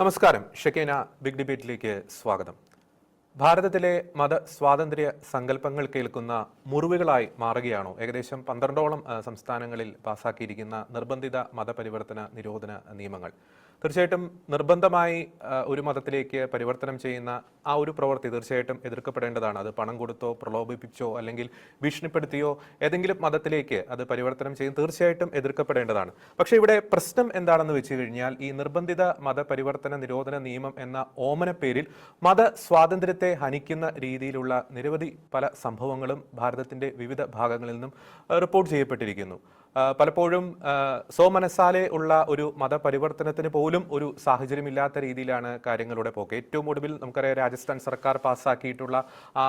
നമസ്കാരം. ഷെക്കേന ബിഗ് ഡിബേറ്റിലേക്ക് സ്വാഗതം. ഭാരതത്തിലെ മതസ്വാതന്ത്ര്യ സങ്കല്പങ്ങൾ കേൾക്കുന്ന മുറിവുകളായി മാറുകയാണോ ഏകദേശം 12ഓളം സംസ്ഥാനങ്ങളിൽ പാസാക്കിയിരിക്കുന്ന നിർബന്ധിത മതപരിവർത്തന നിരോധന നിയമങ്ങൾ? തീർച്ചയായിട്ടും നിർബന്ധമായി ഒരു മതത്തിലേക്ക് പരിവർത്തനം ചെയ്യുന്ന ആ ഒരു പ്രവൃത്തി തീർച്ചയായിട്ടും എതിർക്കപ്പെടേണ്ടതാണ്. അത് പണം കൊടുത്തോ പ്രലോഭിപ്പിച്ചോ അല്ലെങ്കിൽ ഭീഷണിപ്പെടുത്തിയോ ഏതെങ്കിലും മതത്തിലേക്ക് അത് പരിവർത്തനം ചെയ്യും തീർച്ചയായിട്ടും എതിർക്കപ്പെടേണ്ടതാണ്. പക്ഷേ ഇവിടെ പ്രശ്നം എന്താണെന്ന് വെച്ച് കഴിഞ്ഞാൽ ഈ നിർബന്ധിത മതപരിവർത്തന നിരോധന നിയമം എന്ന ഓമന പേരിൽ മതസ്വാതന്ത്ര്യത്തെ ഹനിക്കുന്ന രീതിയിലുള്ള നിരവധി പല സംഭവങ്ങളും ഭാരതത്തിന്റെ വിവിധ ഭാഗങ്ങളിൽ നിന്നും റിപ്പോർട്ട് ചെയ്യപ്പെട്ടിരിക്കുന്നു. പലപ്പോഴും സ്വമനസാലെ ഉള്ള ഒരു മതപരിവർത്തനത്തിന് പോലും ഒരു സാഹചര്യമില്ലാത്ത രീതിയിലാണ് കാര്യങ്ങളുടെ പോക്ക്. ഏറ്റവും ഒടുവിൽ നമുക്കറിയാം രാജസ്ഥാൻ സർക്കാർ പാസ്സാക്കിയിട്ടുള്ള ആ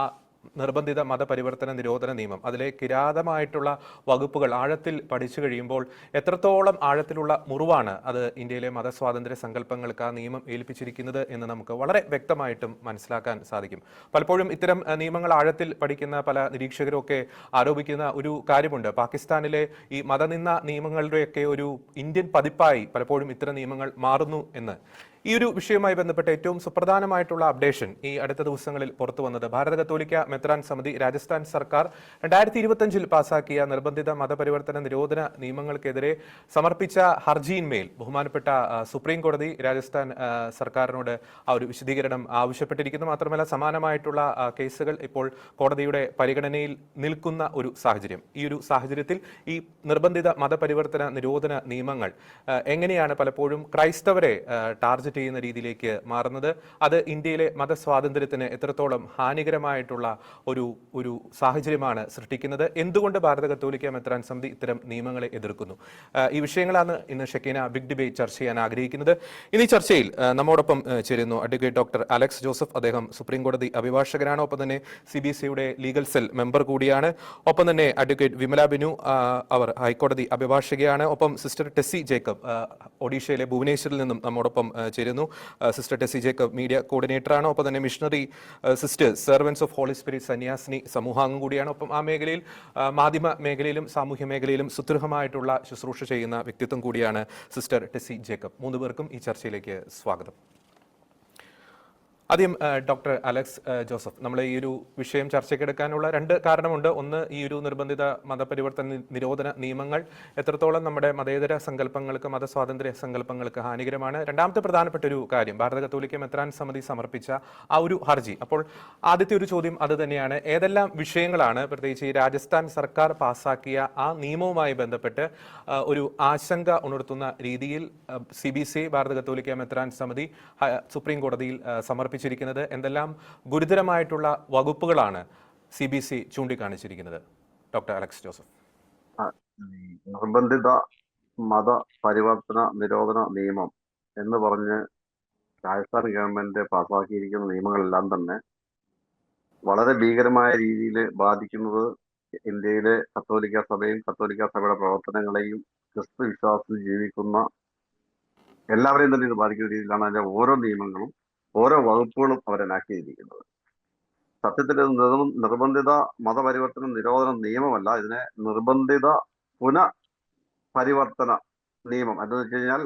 നിർബന്ധിത മതപരിവർത്തന നിരോധന നിയമം, അതിലെ കിരാതമായിട്ടുള്ള വകുപ്പുകൾ ആഴത്തിൽ പഠിച്ചു കഴിയുമ്പോൾ എത്രത്തോളം ആഴത്തിലുള്ള മുറിവാണ് അത് ഇന്ത്യയിലെ മതസ്വാതന്ത്ര്യ സങ്കല്പങ്ങൾക്ക് ആ നിയമം ഏൽപ്പിച്ചിരിക്കുന്നത് എന്ന് നമുക്ക് വളരെ വ്യക്തമായിട്ടും മനസ്സിലാക്കാൻ സാധിക്കും. പലപ്പോഴും ഇത്തരം നിയമങ്ങൾ ആഴത്തിൽ പഠിക്കുന്ന പല നിരീക്ഷകരും ഒക്കെ ആരോപിക്കുന്ന ഒരു കാര്യമുണ്ട്. പാകിസ്ഥാനിലെ ഈ മതനിന്ദ നിയമങ്ങളുടെയൊക്കെ ഒരു ഇന്ത്യൻ പതിപ്പായി പലപ്പോഴും ഇത്തരം നിയമങ്ങൾ മാറുന്നു എന്ന്. ഈ ഒരു വിഷയവുമായി ബന്ധപ്പെട്ട ഏറ്റവും സുപ്രധാനമായിട്ടുള്ള അപ്ഡേഷൻ ഈ അടുത്ത ദിവസങ്ങളിൽ പുറത്തു വന്നത് ഭാരത കത്തോലിക്ക മെത്രാൻ സമിതി രാജസ്ഥാൻ സർക്കാർ 2025 പാസാക്കിയ നിർബന്ധിത മതപരിവർത്തന നിരോധന നിയമങ്ങൾക്കെതിരെ സമർപ്പിച്ച ഹർജിയിന്മേൽ ബഹുമാനപ്പെട്ട സുപ്രീം കോടതി രാജസ്ഥാൻ സർക്കാരിനോട് ആ ഒരു വിശദീകരണം ആവശ്യപ്പെട്ടിരിക്കുന്നു. മാത്രമല്ല സമാനമായിട്ടുള്ള കേസുകൾ ഇപ്പോൾ കോടതിയുടെ പരിഗണനയിൽ നിൽക്കുന്ന ഒരു സാഹചര്യം. ഈ ഒരു സാഹചര്യത്തിൽ ഈ നിർബന്ധിത മതപരിവർത്തന നിരോധന നിയമങ്ങൾ എങ്ങനെയാണ് പലപ്പോഴും ക്രൈസ്തവരെ ടാർഗറ്റ് ചെയ്യുന്ന രീതിയിലേക്ക് മാറുന്നത്, അത് ഇന്ത്യയിലെ മതസ്വാതന്ത്ര്യത്തിന് എത്രത്തോളം ഹാനികരമായിട്ടുള്ള ഒരു സാഹചര്യമാണ് സൃഷ്ടിക്കുന്നത്, എന്തുകൊണ്ട് ഭാരത കത്തോലിക്ക മെത്രാൻ സമിതി ഇത്തരം നിയമങ്ങളെ എതിർക്കുന്നു, ഈ വിഷയങ്ങളാണ് ഇന്ന് ഷെക്കീന ബിഗ് ഡിബേറ്റ് ചർച്ച ചെയ്യാൻ ആഗ്രഹിക്കുന്നത്. ഇന്ന് ഈ ചർച്ചയിൽ നമ്മോടൊപ്പം ചേരുന്നു അഡ്വക്കേറ്റ് ഡോക്ടർ അലക്സ് ജോസഫ്. അദ്ദേഹം സുപ്രീം കോടതി അഭിഭാഷകനാണ്, ഒപ്പം തന്നെ CBSEയുടെ ലീഗൽ സെൽ മെമ്പർ കൂടിയാണ്. ഒപ്പം തന്നെ അഡ്വക്കേറ്റ് വിമല ബിനു, അവർ ഹൈക്കോടതി അഭിഭാഷകയാണ്. ഒപ്പം സിസ്റ്റർ ടെസ്സി ജേക്കബ് ഒഡീഷയിലെ ഭുവനേശ്വറിൽ നിന്നും നമ്മോടൊപ്പം ചേരുന്നു. സിസ്റ്റർ ടെസ്സി ജേക്കബ് മീഡിയ കോർഡിനേറ്ററാണ്. ഒപ്പം തന്നെ missionary sisters servants of holy spirit സന്യാസിനി സമൂഹാംഗം കൂടിയാണ്. ഒപ്പം ആ മേഖലയിൽ മാധ്യമ മേഖലയിലും സാമൂഹ്യ മേഖലയിലും സുദൃഢമായിട്ടുള്ള ശുശ്രൂഷ ചെയ്യുന്ന വ്യക്തിത്വം കൂടിയാണ് സിസ്റ്റർ ടെസ്സി ജേക്കബ്. മൂന്ന് പേർക്കും ഈ ചർച്ചയിലേക്ക് സ്വാഗതം. ആദ്യം ഡോക്ടർ അലക്സ് ജോസഫ്, നമ്മൾ ഈ ഒരു വിഷയം ചർച്ചയ്ക്കെടുക്കാനുള്ള രണ്ട് കാരണമുണ്ട്. ഒന്ന്, ഈ ഒരു നിർബന്ധിത മതപരിവർത്തന നിരോധന നിയമങ്ങൾ എത്രത്തോളം നമ്മുടെ മതേതര സങ്കല്പങ്ങൾക്ക് മതസ്വാതന്ത്ര്യ സങ്കല്പങ്ങൾക്ക് ഹാനികരമാണ്. രണ്ടാമത്തെ പ്രധാനപ്പെട്ട ഒരു കാര്യം, ഭാരത കത്തോലിക്ക മെത്രാൻ സമിതി സമർപ്പിച്ച ആ ഒരു ഹർജി. അപ്പോൾ ആദ്യത്തെ ഒരു ചോദ്യം അത് തന്നെയാണ്, ഏതെല്ലാം വിഷയങ്ങളാണ് പ്രത്യേകിച്ച് ഈ രാജസ്ഥാൻ സർക്കാർ പാസ്സാക്കിയ ആ നിയമവുമായി ബന്ധപ്പെട്ട് ഒരു ആശങ്ക ഉണർത്തുന്ന രീതിയിൽ CBSE ഭാരത കത്തോലിക്ക മെത്രാൻ സമിതി സുപ്രീം കോടതിയിൽ സമർപ്പിച്ചിരിക്കുന്നത്? എന്തെല്ലാം ഗുരുതരമായിട്ടുള്ള വകുപ്പുകളാണ് CBSE ചൂണ്ടിക്കാണിച്ചിരിക്കുന്നത്? Doctor Alex Joseph. നിർബന്ധിത മത പരിവർത്തന നിരോധന നിയമം എന്ന് പറഞ്ഞ് രാജസ്ഥാൻ ഗവൺമെന്റ് പാസാക്കിയിരിക്കുന്ന നിയമങ്ങളെല്ലാം തന്നെ വളരെ ഭീകരമായ രീതിയിൽ ബാധിക്കുന്നത് ഇന്ത്യയിലെ കത്തോലിക്ക സഭയും കത്തോലിക്ക സഭയുടെ പ്രവർത്തനങ്ങളെയും ക്രിസ്തു വിശ്വാസത്തിൽ ജീവിക്കുന്ന എല്ലാവരെയും തന്നെ ഇത് ബാധിക്കുന്ന രീതിയിലാണ് അതിന്റെ ഓരോ നിയമങ്ങളും ഓരോ വകുപ്പുകളും അവരെനാക്കിയിരിക്കുന്നത്. സത്യത്തിൽ നിർബന്ധിത മതപരിവർത്തന നിരോധന നിയമമല്ല, ഇതിനെ നിർബന്ധിത പുനഃപരിവർത്തന നിയമം എന്ന് വെച്ച് കഴിഞ്ഞാൽ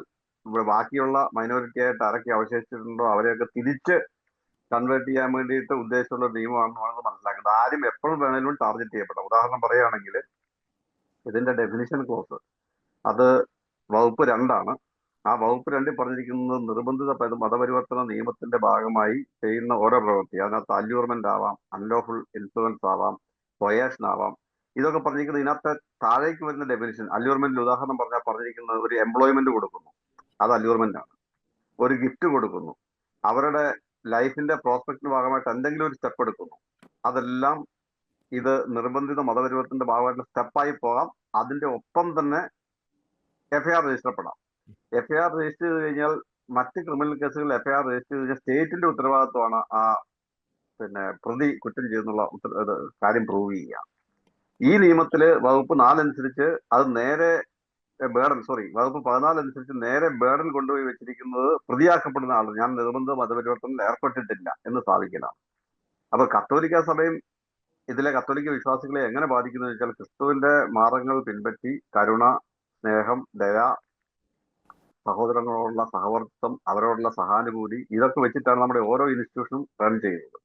ഇവിടെ ബാക്കിയുള്ള മൈനോറിറ്റി ആയിട്ട് ആരൊക്കെ അവശേഷിച്ചിട്ടുണ്ടോ അവരെയൊക്കെ തിരിച്ച് കൺവേർട്ട് ചെയ്യാൻ വേണ്ടിയിട്ട് ഉദ്ദേശമുള്ള നിയമമാണെന്ന് വേണമെന്ന് മനസ്സിലാക്കുന്നത്. ആരും എപ്പോഴും വേണമെങ്കിലും ടാർഗറ്റ് ചെയ്യപ്പെടാം. ഉദാഹരണം പറയുകയാണെങ്കിൽ ഇതിന്റെ ഡെഫിനിഷൻ ക്ലോസ് അത് വകുപ്പ് 2 ആ വകുപ്പ് 2 പറഞ്ഞിരിക്കുന്നത് നിർബന്ധിത മതപരിവർത്തന നിയമത്തിന്റെ ഭാഗമായി ചെയ്യുന്ന ഓരോ പ്രവൃത്തി, അതിനകത്ത് അല്യൂർമെന്റ് ആവാം, അൺലോഫുൾ ഇൻഫ്ലുവൻസ് ആവാം, കൊയേഷൻ ആവാം, ഇതൊക്കെ പറഞ്ഞിരിക്കുന്നത് ഇതിനകത്ത് താഴേക്ക് വരുന്ന ഡെഫിനിഷൻ. അല്യൂർമെന്റിൽ ഉദാഹരണം പറഞ്ഞിരിക്കുന്നത് ഒരു എംപ്ലോയ്മെന്റ് കൊടുക്കുന്നു, അത് അല്യൂർമെന്റ് ആണ്. ഒരു ഗിഫ്റ്റ് കൊടുക്കുന്നു, അവരുടെ ലൈഫിന്റെ പ്രോസ്പെക്റ്റിന്റെ ഭാഗമായിട്ട് എന്തെങ്കിലും ഒരു സ്റ്റെപ്പ് എടുക്കുന്നു, അതെല്ലാം ഇത് നിർബന്ധിത മതപരിവർത്തനത്തിന്റെ ഭാഗമായിട്ട് സ്റ്റെപ്പായി പോകാം. അതിന്റെ ഒപ്പം തന്നെ FIR രജിസ്റ്റർപ്പെടാം. FIR രജിസ്റ്റർ ചെയ്ത് കഴിഞ്ഞാൽ മറ്റ് ക്രിമിനൽ കേസുകളിൽ FIR രജിസ്റ്റർ ചെയ്ത് കഴിഞ്ഞാൽ സ്റ്റേറ്റിന്റെ ഉത്തരവാദിത്വമാണ് ആ പ്രതി കുറ്റം ചെയ്യുന്നുള്ള കാര്യം പ്രൂവ് ചെയ്യുക. ഈ നിയമത്തില് വകുപ്പ് 4 അനുസരിച്ച് അത് നേരെ വകുപ്പ് 14 അനുസരിച്ച് നേരെ ബേർഡൻ കൊണ്ടുപോയി വെച്ചിരിക്കുന്നത് പ്രതിയാക്കപ്പെടുന്ന ആൾ ഞാൻ നിർബന്ധിത മതപരിവർത്തനത്തിൽ ഏർപ്പെട്ടിട്ടില്ല എന്ന് സ്ഥാപിക്കലാണ്. അപ്പൊ കത്തോലിക്ക സഭയും ഇതിലെ കത്തോലിക്ക വിശ്വാസികളെ എങ്ങനെ ബാധിക്കുന്നു വെച്ചാൽ ക്രിസ്തുവിന്റെ മാർഗങ്ങൾ പിൻപറ്റി കരുണ, സ്നേഹം, ദയ, സഹോദരങ്ങളോടുള്ള സഹവർത്തിത്വം, അവരോടുള്ള സഹാനുഭൂതി, ഇതൊക്കെ വെച്ചിട്ടാണ് നമ്മുടെ ഓരോ ഇൻസ്റ്റിറ്റ്യൂഷനും റൺ ചെയ്യുന്നത്.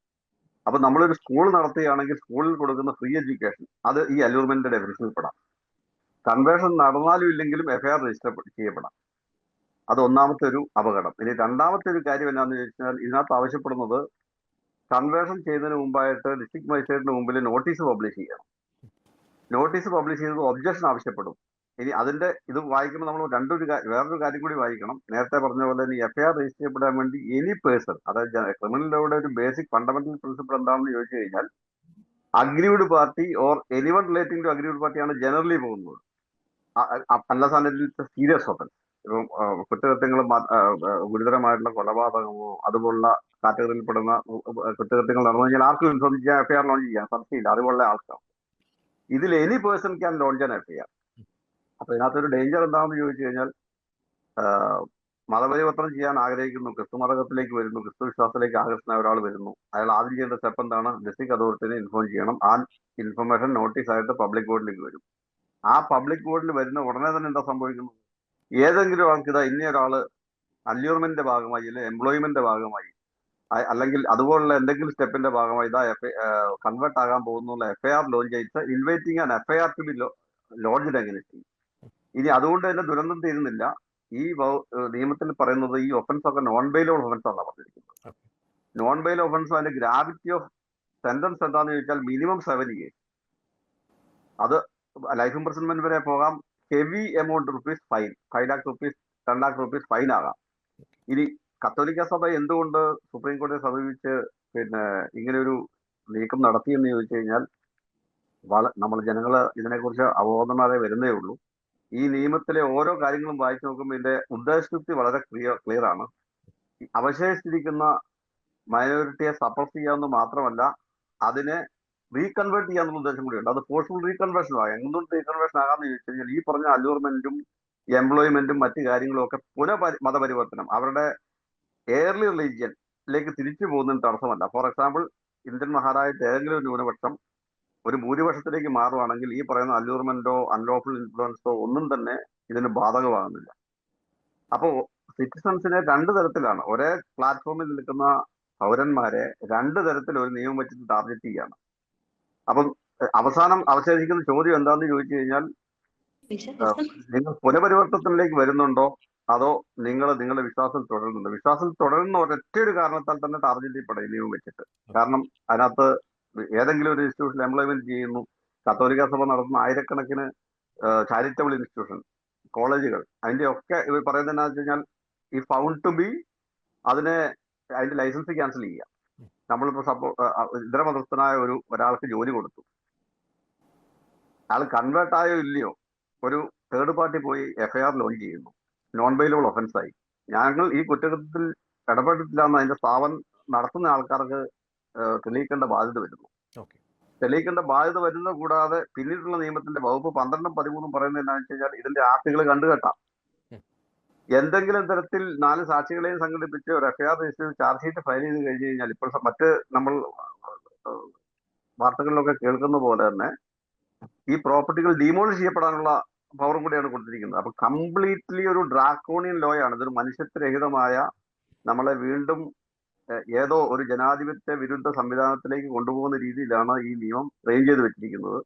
അപ്പൊ നമ്മളൊരു സ്കൂൾ നടത്തുകയാണെങ്കിൽ സ്കൂളിൽ കൊടുക്കുന്ന ഫ്രീ എഡ്യൂക്കേഷൻ അത് ഈ അലൂർമെന്റ് ഡെഫിനിഷനിൽ പെടാം. കൺവേർഷൻ നടന്നാലും ഇല്ലെങ്കിലും എഫ്ഐആർ രജിസ്റ്റർ ചെയ്യപ്പെടാം. അത് ഒന്നാമത്തെ ഒരു അപകടം. ഇനി രണ്ടാമത്തെ ഒരു കാര്യം എന്നാന്ന് ചോദിച്ചാൽ, ഇതിനകത്ത് ആവശ്യപ്പെടുന്നത് കൺവേർഷൻ ചെയ്യുന്നതിന് മുമ്പായിട്ട് ഡിസ്ട്രിക്ട് മജിസ്ട്രേറ്റിന് മുമ്പിൽ നോട്ടീസ് പബ്ലിഷ് ചെയ്യണം. നോട്ടീസ് പബ്ലിഷ് ചെയ്തത് ഒബ്ജക്ഷൻ ആവശ്യപ്പെടും. ഇനി അതിന്റെ ഇത് വായിക്കുമ്പോൾ നമ്മൾ വേറൊരു കാര്യം കൂടി വായിക്കണം. നേരത്തെ പറഞ്ഞ പോലെ തന്നെ എഫ്ഐആർ രജിസ്റ്റർ ചെയ്യപ്പെടാൻ വേണ്ടി എനി പേഴ്സൺ, അതായത് ക്രിമിനൽ ലോയുടെ ഒരു ബേസിക് ഫണ്ടമെന്റൽ പ്രിൻസിപ്പിൾ എന്താണെന്ന് ചോദിച്ചു കഴിഞ്ഞാൽ, aggrieved party or anyone relating to aggrieved പാർട്ടിയാണ് ജനറലി പോകുന്നത്. അല്ല സീരിയസ് ഓഫൻസ്, ഇപ്പം കുറ്റകൃത്യങ്ങളും ഗുരുതരമായിട്ടുള്ള കൊലപാതകമോ അതുപോലുള്ള കാറ്റഗറിയിൽപ്പെടുന്ന കുറ്റകൃത്യങ്ങൾ നടന്നു കഴിഞ്ഞാൽ ആർക്കും ഇൻഫോം ചെയ്യാൻ, എഫ്ഐആർ ലോഞ്ച് ചെയ്യാൻ സംശയമില്ല. അതുപോലുള്ള ആൾക്കാർ ഇതിൽ any person can launch an FIR. അപ്പൊ ഇതിനകത്തൊരു ഡേഞ്ചർ എന്താണെന്ന് ചോദിച്ചു കഴിഞ്ഞാൽ, മതപരിവർത്തനം ചെയ്യാൻ ആഗ്രഹിക്കുന്നു, ക്രിസ്തു മതത്തിലേക്ക് വരുന്നു, ക്രിസ്തു വിശ്വാസത്തിലേക്ക് ആകർഷണ ഒരാൾ വരുന്നു, അയാൾ ആദ്യം ചെയ്യേണ്ട സ്റ്റെപ്പ് എന്താണ്? ഡിസ്ട്രിക്ട് അതോറിറ്റിനെ ഇൻഫോം ചെയ്യണം. ആ ഇൻഫർമേഷൻ നോട്ടീസ് ആയിട്ട് പബ്ലിക് ബോർഡിലേക്ക് വരും. ആ പബ്ലിക് ബോർഡിൽ വരുന്ന ഉടനെ തന്നെ എന്താ സംഭവിക്കുന്നത്? ഏതെങ്കിലും ആൾക്ക് ഇതാ ഇന്ന ഒരാള് അല്യൂർമെന്റിന്റെ ഭാഗമായി, അല്ലെങ്കിൽ എംപ്ലോയ്മെന്റിന്റെ ഭാഗമായി, അല്ലെങ്കിൽ അതുപോലുള്ള എന്തെങ്കിലും സ്റ്റെപ്പിന്റെ ഭാഗമായി ഇതാ കൺവേർട്ട് ആകാൻ പോകുന്നുള്ള എഫ്ഐആർ ലോഞ്ച് ചെയ്ത് inviting an FIR to be launched against. ഇനി അതുകൊണ്ട് തന്നെ ദുരന്തം തീരുന്നില്ല. ഈ നിയമത്തിൽ പറയുന്നത് ഈ ഒഫൻസ് ഒക്കെ നോൺ ബെയിലബിൾ ഒഫൻസ് ആണ് പറഞ്ഞിരിക്കുന്നത്. നോൺ ബെയിൽ ഒഫൻസ് അതിന്റെ ഗ്രാവിറ്റി ഓഫ് സെന്റൻസ് എന്താന്ന് ചോദിച്ചാൽ മിനിമം 7 years. അത് ലൈഫ് ഇംപ്രിസൺമെന്റ് വരെ പോകാം. Heavy amount rupees fine, 5 lakh rupees, 10 lakh rupees fine ആകാം. ഇനി കത്തോലിക്ക സഭ എന്തുകൊണ്ട് സുപ്രീം കോടതിയെ സമീപിച്ച് ഇങ്ങനെ ഒരു നീക്കം നടത്തിയെന്ന് ചോദിച്ചു കഴിഞ്ഞാൽ, നമ്മൾ ജനങ്ങള് ഇതിനെക്കുറിച്ച് അവബോധമാരെ വരുന്നേ ഉള്ളൂ. ഈ നിയമത്തിലെ ഓരോ കാര്യങ്ങളും വായിച്ചു നോക്കുമ്പോൾ ഇതിന്റെ ഉദ്ദേശശുദ്ധി വളരെ ക്ലിയർ ആണ്. അവശേഷിച്ചിരിക്കുന്ന മൈനോറിറ്റിയെ സപ്രസ് ചെയ്യാമെന്ന് മാത്രമല്ല, അതിനെ റീകൺവേർട്ട് ചെയ്യാനുള്ള ഉദ്ദേശം കൂടിയുണ്ട്. അത് ഫോഴ്സ്ഫുൾ റീകൺവേർഷൻ ആകാം. എന്തുകൊണ്ട് റീകൺവേർഷൻ ആകാമെന്ന് ചോദിച്ചു കഴിഞ്ഞാൽ, ഈ പറഞ്ഞ അലൂർമെന്റും എംപ്ലോയ്മെന്റും മറ്റു കാര്യങ്ങളും ഒക്കെ മതപരിവർത്തനം, അവരുടെ എയർലി റിലീജിയനിലേക്ക് തിരിച്ചു പോകുന്നതിന് തടസ്സമല്ല. ഫോർ എക്സാമ്പിൾ, ഇന്ത്യൻ മഹാരാജ്യത്ത് ഏതെങ്കിലും ഒരു ന്യൂനപക്ഷം ഒരു ഭൂരിപക്ഷത്തിലേക്ക് മാറുവാണെങ്കിൽ ഈ പറയുന്ന അല്യൂർമെന്റോ അൺലോഫുൾ ഇൻഫ്ലുവൻസോ ഒന്നും തന്നെ ഇതിന് ബാധകമാകുന്നില്ല. അപ്പോൾ സിറ്റിസൺസിനെ 2 തരത്തിലാണ്, ഒരേ പ്ലാറ്റ്ഫോമിൽ നിൽക്കുന്ന പൗരന്മാരെ 2 തരത്തിൽ ഒരു നിയമം വെച്ചിട്ട് ടാർഗറ്റ് ചെയ്യുകയാണ്. അപ്പം അവസാനം അവശേഷിക്കുന്ന ചോദ്യം എന്താണെന്ന് ചോദിച്ചു കഴിഞ്ഞാൽ, നിങ്ങൾ പുനഃപരിവർത്തനത്തിലേക്ക് വരുന്നുണ്ടോ, അതോ നിങ്ങൾ നിങ്ങളുടെ വിശ്വാസം തുടരുന്നുണ്ടോ? വിശ്വാസം തുടരുന്ന ഒരൊറ്റ ഒരു കാരണത്താൽ തന്നെ ടാർഗറ്റ് ചെയ്യപ്പെടും നിയമം വെച്ചിട്ട്. കാരണം അതിനകത്ത് ഏതെങ്കിലും ഒരു ഇൻസ്റ്റിറ്റ്യൂഷനിൽ എംപ്ലോയ്മെന്റ് ചെയ്യുന്നു. കത്തോലിക്ക സഭ നടത്തുന്ന ആയിരക്കണക്കിന് ചാരിറ്റബിൾ ഇൻസ്റ്റിറ്റ്യൂഷൻ, കോളേജുകൾ, അതിന്റെ ഒക്കെ ഇവർ പറയുന്നത് എന്താണെന്ന് വെച്ച് കഴിഞ്ഞാൽ, ഈ ഫൗണ്ട് ടു ബി അതിന്റെ ലൈസൻസ് ക്യാൻസൽ ചെയ്യുക. നമ്മളിപ്പോ ഇതരമതസ്ഥനായ ഒരാൾക്ക് ജോലി കൊടുത്തു, അയാൾ കൺവേർട്ട് ആയോ ഇല്ലയോ, ഒരു തേർഡ് പാർട്ടി പോയി എഫ്ഐആർ ലോഞ്ച് ചെയ്യുന്നു, നോൺ ബെയിലബിൾ ഒഫൻസ് ആയി. ഞങ്ങൾ ഈ കുറ്റകൃത്യത്തിൽ ഇടപെട്ടിട്ടില്ല എന്ന് അതിന്റെ സ്ഥാപനം നടത്തുന്ന ആൾക്കാർക്ക് തെളിയിക്കേണ്ട ബാധ്യത വരുന്നു. തെളിയിക്കേണ്ട ബാധ്യത വരുന്നത് കൂടാതെ പിന്നീടുള്ള നിയമത്തിന്റെ വകുപ്പ് 12ഉം 13ഉം പറയുന്നത് എന്താണെന്ന് വെച്ച് കഴിഞ്ഞാൽ, ഇതിന്റെ ആർട്ടികൾ കണ്ടുകെട്ടാം. എന്തെങ്കിലും തരത്തിൽ 4 സാക്ഷികളെയും സംഘടിപ്പിച്ച് ഒരു FIR register charge sheet file ചെയ്ത് കഴിഞ്ഞ് കഴിഞ്ഞാൽ, ഇപ്പോൾ മറ്റ് നമ്മൾ വാർത്തകളിലൊക്കെ കേൾക്കുന്ന പോലെ തന്നെ ഈ പ്രോപ്പർട്ടികൾ ഡിമോളിഷ് ചെയ്യപ്പെടാനുള്ള പവറും കൂടിയാണ് കൊടുത്തിരിക്കുന്നത്. അപ്പൊ കംപ്ലീറ്റ്ലി ഒരു ഡ്രാക്കോണിയൻ ലോ ആണ്. ഇതൊരു മനുഷ്യത്വരഹിതമായ, നമ്മളെ വീണ്ടും ഏതോ ഒരു ജനാധിപത്യ വിരുദ്ധ സംവിധാനത്തിലേക്ക് കൊണ്ടുപോകുന്ന രീതിയിലാണ് ഈ നിയമം ഫ്രെയിം ചെയ്ത് വെച്ചിരിക്കുന്നത്.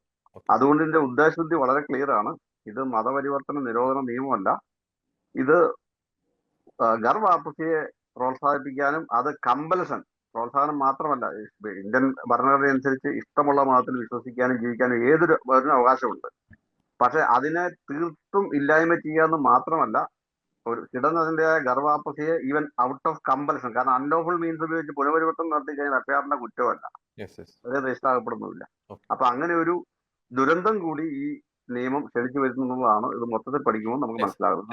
അതുകൊണ്ട് ഇതിന്റെ ഉദ്ദേശശുദ്ധി വളരെ ക്ലിയർ ആണ്. ഇത് മതപരിവർത്തന നിരോധന നിയമമല്ല. ഇത് ഗർവാപ്പസിയെ പ്രോത്സാഹിപ്പിക്കാനും, അത് പ്രോത്സാഹനം മാത്രമല്ല, ഇന്ത്യൻ ഭരണഘടന അനുസരിച്ച് ഇഷ്ടമുള്ള മതത്തിൽ വിശ്വസിക്കാനും ജീവിക്കാനും ഏതൊരു അവകാശമുണ്ട്. പക്ഷെ അതിനെ തീർത്തും ഇല്ലായ്മ ചെയ്യാന്ന് മാത്രമല്ല, ഒരു കിടന്നതിൻ്റെതായ ഗർവാപ്പസിയെ ഈവൻ ഔട്ട് ഓഫ് കമ്പൽഷൻ, കാരണം അൺലോഫുൾ മീൻസ് ഉപയോഗിച്ച് പുനഃപരിവർത്തനം നടത്തി കഴിഞ്ഞാൽ എഫ്ഐആറിന്റെ കുറ്റമല്ല, അത് രജിസ്റ്റർ ആകപ്പെടുന്നില്ല. അപ്പൊ അങ്ങനെ ഒരു ദുരന്തം കൂടി ഈ നിയമം ക്ഷണിച്ചു വരുന്നതാണ്. ഇത് മൊത്തത്തിൽ പഠിക്കുമ്പോൾ നമുക്ക് മനസ്സിലാകും.